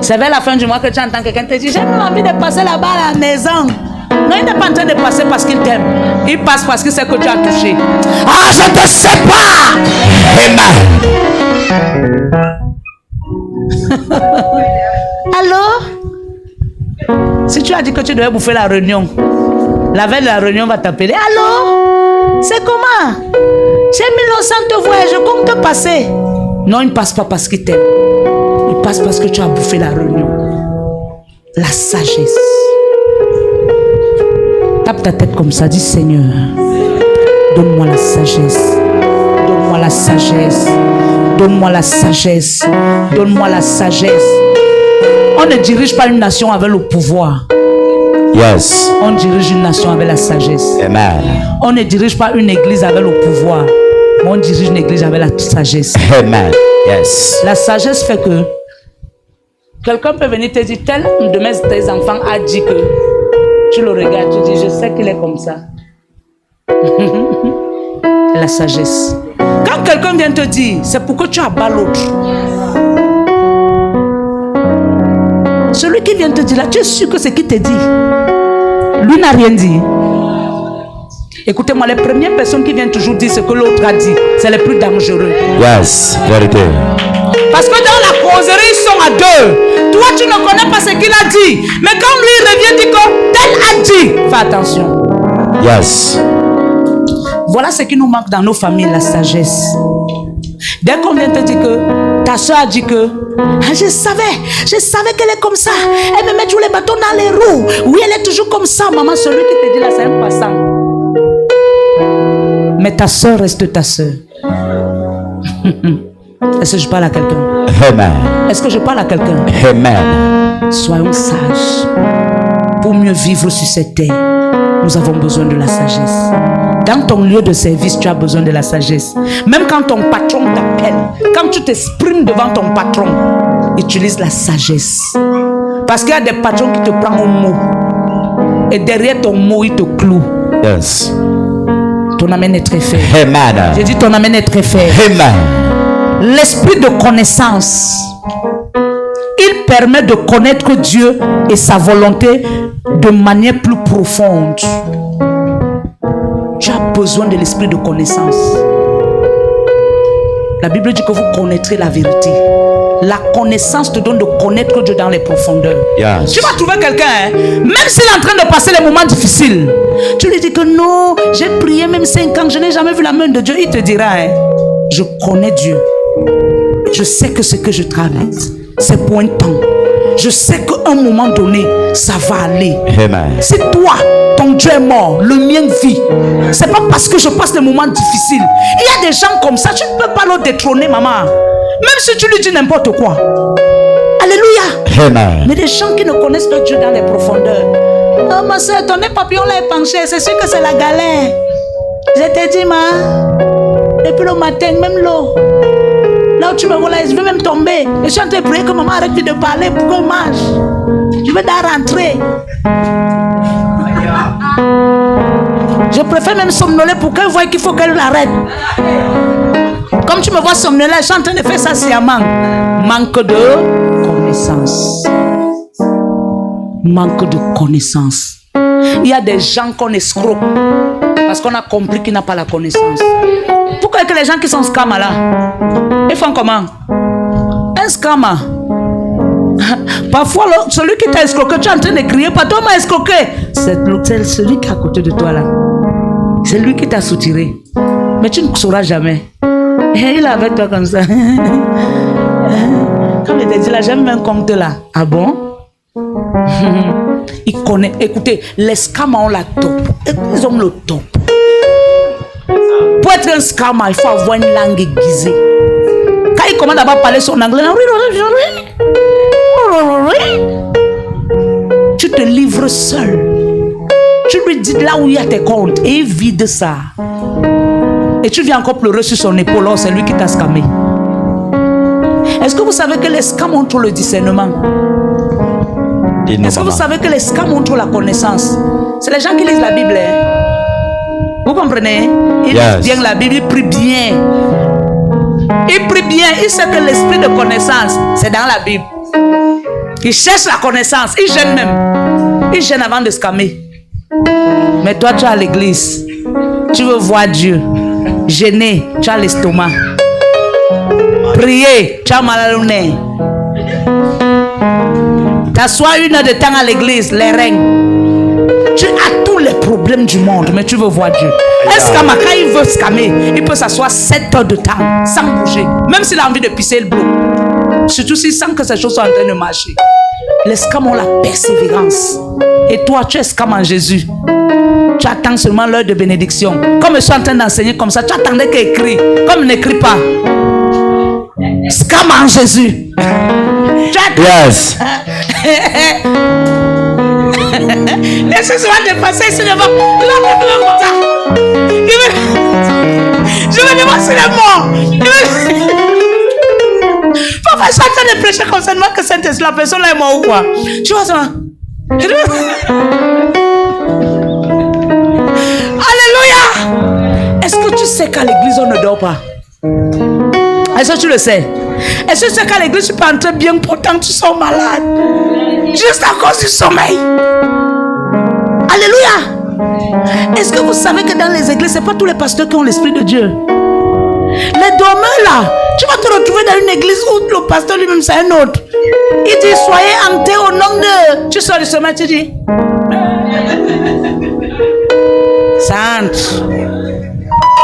C'est vers la fin du mois que tu entends quelqu'un te dire, j'ai même envie de passer là-bas à la maison. Non, il n'est pas en train de passer parce qu'il t'aime. Il passe parce qu'il sait que tu as touché. Ah, je te sépare. Amen. Allô? Si tu as dit que tu devais bouffer la réunion, la veille de la réunion va t'appeler. Allô? C'est comment? J'ai mis le sang te voir, je compte te passer. Non, il ne passe pas parce qu'il t'aime. Il passe parce que tu as bouffé la réunion. La sagesse. Tape ta tête comme ça, dis Seigneur, donne-moi la sagesse. Donne-moi la sagesse. Donne-moi la sagesse. Donne-moi la sagesse. On ne dirige pas une nation avec le pouvoir. Yes. On dirige une nation avec la sagesse. Amen. On ne dirige pas une église avec le pouvoir. On dirige une église avec la sagesse. Amen. Yes. La sagesse fait que quelqu'un peut venir te dire, tel de tes enfants a dit que tu le regardes, tu dis, je sais qu'il est comme ça. La sagesse. Quand quelqu'un vient te dire, c'est pour que tu abats l'autre. Celui qui vient te dire là, tu es sûr que c'est qui te dit? Lui n'a rien dit. Écoutez-moi, les premières personnes qui viennent toujours dire ce que l'autre a dit, c'est les plus dangereux. Yes, vérité. Parce que dans la causerie, ils sont à deux. Toi, tu ne connais pas ce qu'il a dit. Mais quand lui revient, dit que tel a dit, fais attention. Yes. Voilà ce qui nous manque dans nos familles, la sagesse. Dès qu'on vient te dire que Ta soeur a dit que je savais qu'elle est comme ça. Elle me met tous les bâtons dans les roues. Oui, elle est toujours comme ça. Maman, celui qui te dit là, c'est un passant. Mais ta soeur reste ta soeur. Est-ce que je parle à quelqu'un? Amen. Est-ce que je parle à quelqu'un? Amen. Soyons sages. Pour mieux vivre sur cette terre, nous avons besoin de la sagesse. Dans ton lieu de service, tu as besoin de la sagesse. Même quand ton patron t'appelle, quand tu t'exprimes devant ton patron, utilise la sagesse. Parce qu'il y a des patrons qui te prennent au mot. Et derrière ton mot, ils te clouent. Yes. Ton amen est très faible. Amen. J'ai dit ton amen est très faible. Amen. L'esprit de connaissance, il permet de connaître Dieu et sa volonté de manière plus profonde. Tu as besoin de l'esprit de connaissance. La Bible dit que vous connaîtrez la vérité. La connaissance te donne de connaître Dieu dans les profondeurs. Yes. Tu vas trouver quelqu'un, même s'il est en train de passer les moments difficiles, tu lui dis que non, j'ai prié même 5 ans, je n'ai jamais vu la main de Dieu. Il te dira, je connais Dieu. Je sais que ce que je traverse, c'est pour un temps. Je sais qu'à un moment donné, ça va aller. Amen. Si toi, ton Dieu est mort, le mien vit. C'est pas parce que je passe des moments difficiles. Il y a des gens comme ça, tu ne peux pas le détrôner, maman. Même si tu lui dis n'importe quoi. Alléluia. Amen. Mais des gens qui ne connaissent pas Dieu dans les profondeurs. Oh ma soeur, ton nez papillon là est penché. C'est sûr que c'est la galère. Je t'ai dit, depuis le matin, même l'eau. Là où tu me vois là, je vais même tomber. Et je suis en train de prier que maman arrête de parler pour qu'elle mange. Je vais d'en rentrer. Je préfère même somnoler pour qu'elle voie qu'il faut qu'elle l'arrête. Comme tu me vois somnoler, je suis en train de faire ça sciemment. Manque de connaissance. Manque de connaissance. Il y a des gens qu'on escroque parce qu'on a compris qu'ils n'ont pas la connaissance. Pourquoi que les gens qui sont scammers là, ils font comment? Un scammer. Parfois, celui qui t'a escroqué, tu es en train de crier, pas toi m'a escroqué. C'est celui qui est à côté de toi là. C'est lui qui t'a soutiré. Mais tu ne sauras jamais. Il est avec toi comme ça. Comme il t'a dit là, j'aime un compte là. Ah bon? Il connaît. Écoutez, les scammers ont la top. Ils ont le top. Pour être un scammer, il faut avoir une langue aiguisée. Quand il commence à parler son anglais, tu te livres seul. Tu lui dis là où il y a tes comptes et il vide ça. Et tu viens encore pleurer sur son épaule. Oh, c'est lui qui t'a scamé. Est-ce que vous savez que les scams ont trop le discernement? Est-ce que vous savez que les scams ont trop la connaissance? C'est les gens qui lisent la Bible. Vous comprenez? Ils lisent bien la Bible, ils prient bien. Ils prient bien. Ils savent que l'esprit de connaissance, c'est dans la Bible. Ils cherchent la connaissance. Ils gênent même. Ils gênent avant de scammer. Mais toi, tu es à l'église. Tu veux voir Dieu. Gêner, tu as l'estomac. Prier, tu as mal au nez. T'assois 1 heure de temps à l'église, les règnes. Tu as tous les problèmes du monde, mais tu veux voir Dieu. Un scammer, quand il veut scammer, il peut s'asseoir 7 heures de temps sans bouger. Même s'il a envie de pisser, il bloque. Surtout s'il sent que ces choses sont en train de marcher. Les scammers ont la persévérance. Et toi, tu es scam en Jésus. Tu attends seulement l'heure de bénédiction. Comme je suis en train d'enseigner comme ça, tu attendais qu'il écrit. Comme il n'écrit pas. Scam en Jésus. Yes. Laissez souvent dépasser sur le vent. Je vais dépasser le mort. Papa, je suis en train de prêcher concernant que Saint-Esprit, la personne là est morte ou quoi? Tu vois ça? Alléluia. Est-ce que tu sais qu'à l'église on ne dort pas? Est-ce que tu le sais? Est-ce que tu sais qu'à l'église tu peux entrer bien pourtant tu sors malade? Juste à cause du sommeil. Alléluia. Est-ce que vous savez que dans les églises, ce n'est pas tous les pasteurs qui ont l'esprit de Dieu? Les dormeurs là, tu vas te retrouver dans une église où le pasteur lui-même c'est un autre. Il dit soyez hantés au nom de... Tu sors du sommeil, tu dis Sainte.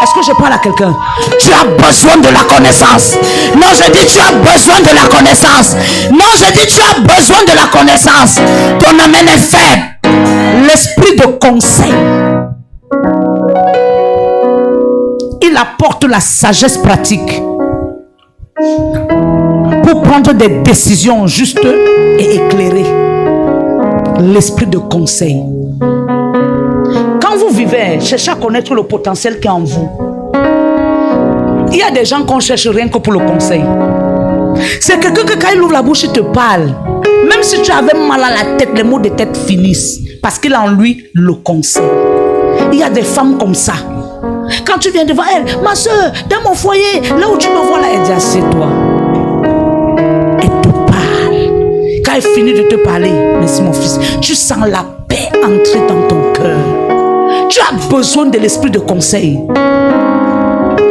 Est-ce que je parle à quelqu'un? Tu as besoin de la connaissance. Non, je dis tu as besoin de la connaissance. Non, je dis tu as besoin de la connaissance. Ton amène est faible. L'esprit de conseil, il apporte la sagesse pratique pour prendre des décisions justes et éclairées. L'esprit de conseil. Quand vous vivez, cherchez à connaître le potentiel qui est en vous. Il y a des gens qu'on cherche rien que pour le conseil. C'est quelqu'un que quand il ouvre la bouche, il te parle. Même si tu avais mal à la tête, les mots de tête finissent. Parce qu'il a en lui le conseil. Il y a des femmes comme ça. Quand tu viens devant elle, ma soeur, dans mon foyer, là où tu me vois là, elle dit assieds-toi. Elle te parle. Quand elle finit de te parler, merci mon fils, tu sens la paix entrer dans ton cœur. Tu as besoin de l'esprit de conseil.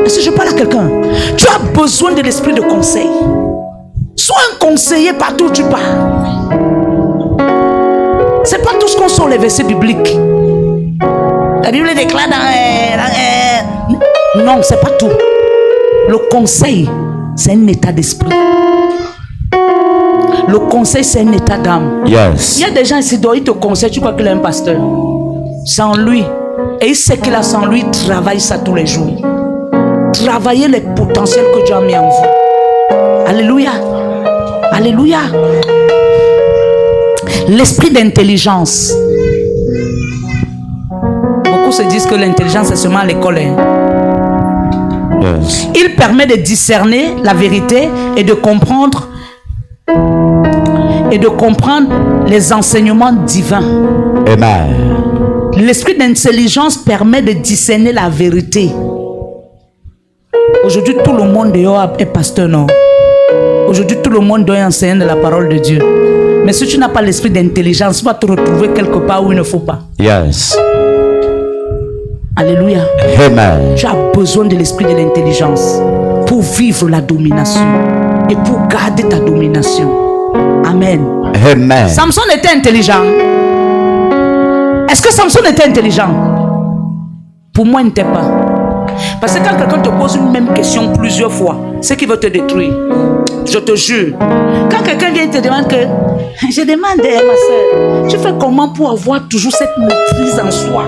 Est-ce que je parle à quelqu'un? Tu as besoin de l'esprit de conseil. Sois un conseiller partout où tu pars. C'est pas tout ce qu'on sort les versets bibliques. La Bible déclare non, c'est pas tout. Le conseil, c'est un état d'esprit. Le conseil, c'est un état d'âme. Yes. Il y a des gens ici, ils te conseillent, tu crois qu'il est un pasteur. Sans lui. Et il sait qu'il a sans lui, il travaille ça tous les jours. Travaillez les potentiels que Dieu a mis en vous. Alléluia. Alléluia. L'esprit d'intelligence. Beaucoup se disent que l'intelligence c'est seulement à l'école. Yes. Il permet de discerner la vérité et de comprendre les enseignements divins. Amen. L'esprit d'intelligence permet de discerner la vérité. Aujourd'hui, tout le monde dehors est pasteur, non? Aujourd'hui, tout le monde doit enseigner de la parole de Dieu. Mais si tu n'as pas l'esprit d'intelligence, tu vas te retrouver quelque part où il ne faut pas. Yes. Alléluia. Amen. Tu as besoin de l'esprit de l'intelligence pour vivre la domination et pour garder ta domination. Amen. Amen. Samson était intelligent. Est-ce que Samson était intelligent? Pour moi, il n'était pas. Parce que quand quelqu'un te pose une même question plusieurs fois, c'est qu'il veut te détruire. Je te jure. Quand quelqu'un vient et te demande que, je demande, ma soeur, tu fais comment pour avoir toujours cette maîtrise en soi?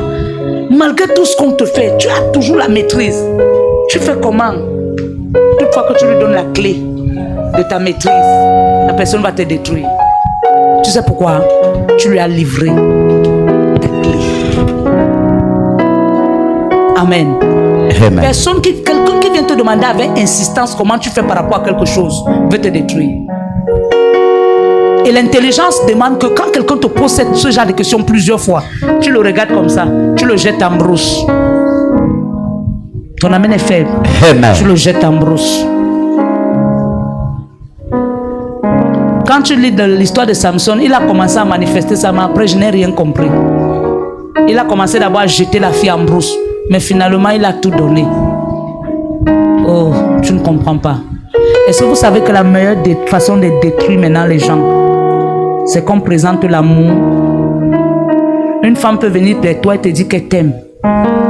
Malgré tout ce qu'on te fait, tu as toujours la maîtrise. Tu fais comment? Toutefois que tu lui donnes la clé de ta maîtrise, la personne va te détruire. Tu sais pourquoi? Tu lui as livré ta clé. Amen. Amen. Quelqu'un qui vient te demander avec insistance comment tu fais par rapport à quelque chose veut te détruire. Et l'intelligence demande que quand quelqu'un te pose ce genre de questions plusieurs fois, tu le regardes comme ça, tu le jettes en brousse. Ton amène est faible. Amen. Tu le jettes en brousse. Quand tu lis de l'histoire de Samson, il a commencé à manifester ça, mais après je n'ai rien compris. Il a commencé d'abord à jeter la fille en brousse, mais finalement il a tout donné. Oh, tu ne comprends pas. Est-ce que vous savez que la meilleure façon de détruire maintenant les gens, c'est qu'on présente l'amour? Une femme peut venir vers toi et te dire qu'elle t'aime.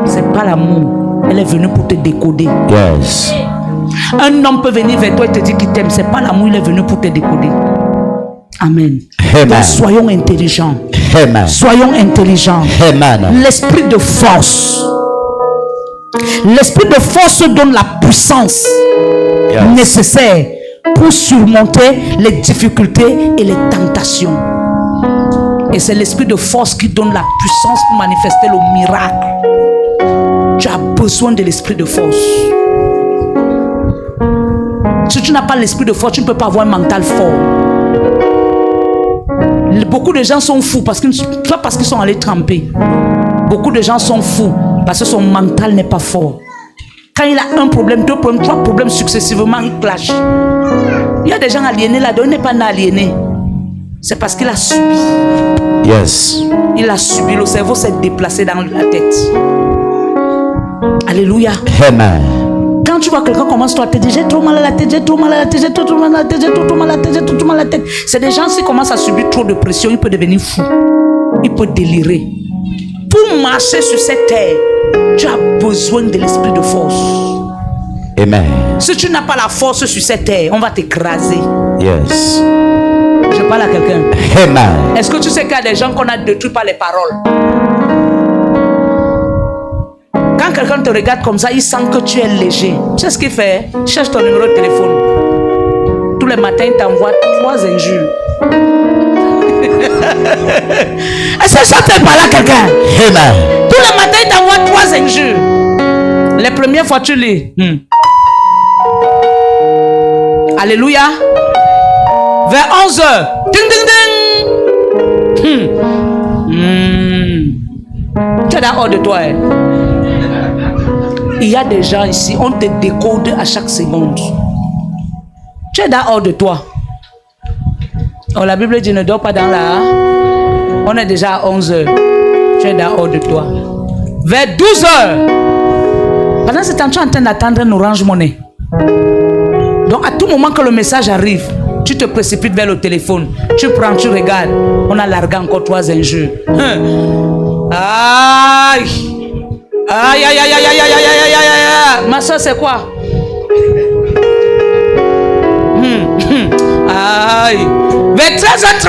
C'est pas l'amour. Elle est venue pour te décoder. Yes. Un homme peut venir vers toi et te dire qu'il t'aime. C'est pas l'amour, il est venu pour te décoder. Amen. Amen. Donc soyons intelligents. Amen. Soyons intelligents. Amen. L'esprit de force. L'esprit de force donne la puissance nécessaire pour surmonter les difficultés et les tentations. Et c'est l'esprit de force qui donne la puissance pour manifester le miracle. Tu as besoin de l'esprit de force. Si tu n'as pas l'esprit de force, tu ne peux pas avoir un mental fort. Beaucoup de gens sont fous parce qu'ils sont allés tremper. Beaucoup de gens sont fous parce que son mental n'est pas fort. Quand il a un problème, deux problèmes, trois problèmes successivement, il clash. Il y a des gens aliénés là-dedans, il n'est pas aliéné. C'est parce qu'il a subi. Yes. Il a subi, le cerveau s'est déplacé dans la tête. Alléluia. Amen. Quand tu vois quelqu'un commence à te dire j'ai trop mal à la tête, j'ai trop mal à la tête, j'ai trop mal à la tête, j'ai trop mal à la tête, j'ai trop mal à la tête. C'est des gens qui commencent à subir trop de pression, il peut devenir fou. Il peut délirer. Pour marcher sur cette terre, tu as besoin de l'esprit de force. Amen. Si tu n'as pas la force sur cette terre, on va t'écraser. Yes. Je parle à quelqu'un. Amen. Est-ce que tu sais qu'il y a des gens qu'on a détruits par les paroles? Quand quelqu'un te regarde comme ça, il sent que tu es léger. Tu sais ce qu'il fait? Cherche ton numéro de téléphone. Tous les matins, il t'envoie 3 injures. Est-ce que ça te parle à quelqu'un? Amen. Tous les matins, il t'envoie 3 injures. Les premières fois, tu lis. Alléluia. Vers 11h. Ding, ding, ding. Tu es dehors de toi. Hein? Il y a des gens ici, on te décode à chaque seconde. Tu es dehors de toi. Oh, la Bible dit ne dors pas dans la. On est déjà à 11h. Tu es dehors de toi. Vers 12h. Pendant ce temps, tu es en train d'attendre un Orange Money. Donc, à tout moment que le message arrive, tu te précipites vers le téléphone. Tu prends, tu regardes. On a largué encore 3 injures. Aïe! Aïe, aïe, aïe, aïe, aïe, aïe, aïe, aïe, aïe. Ma soeur, c'est quoi? Aïe! Vers 13h30.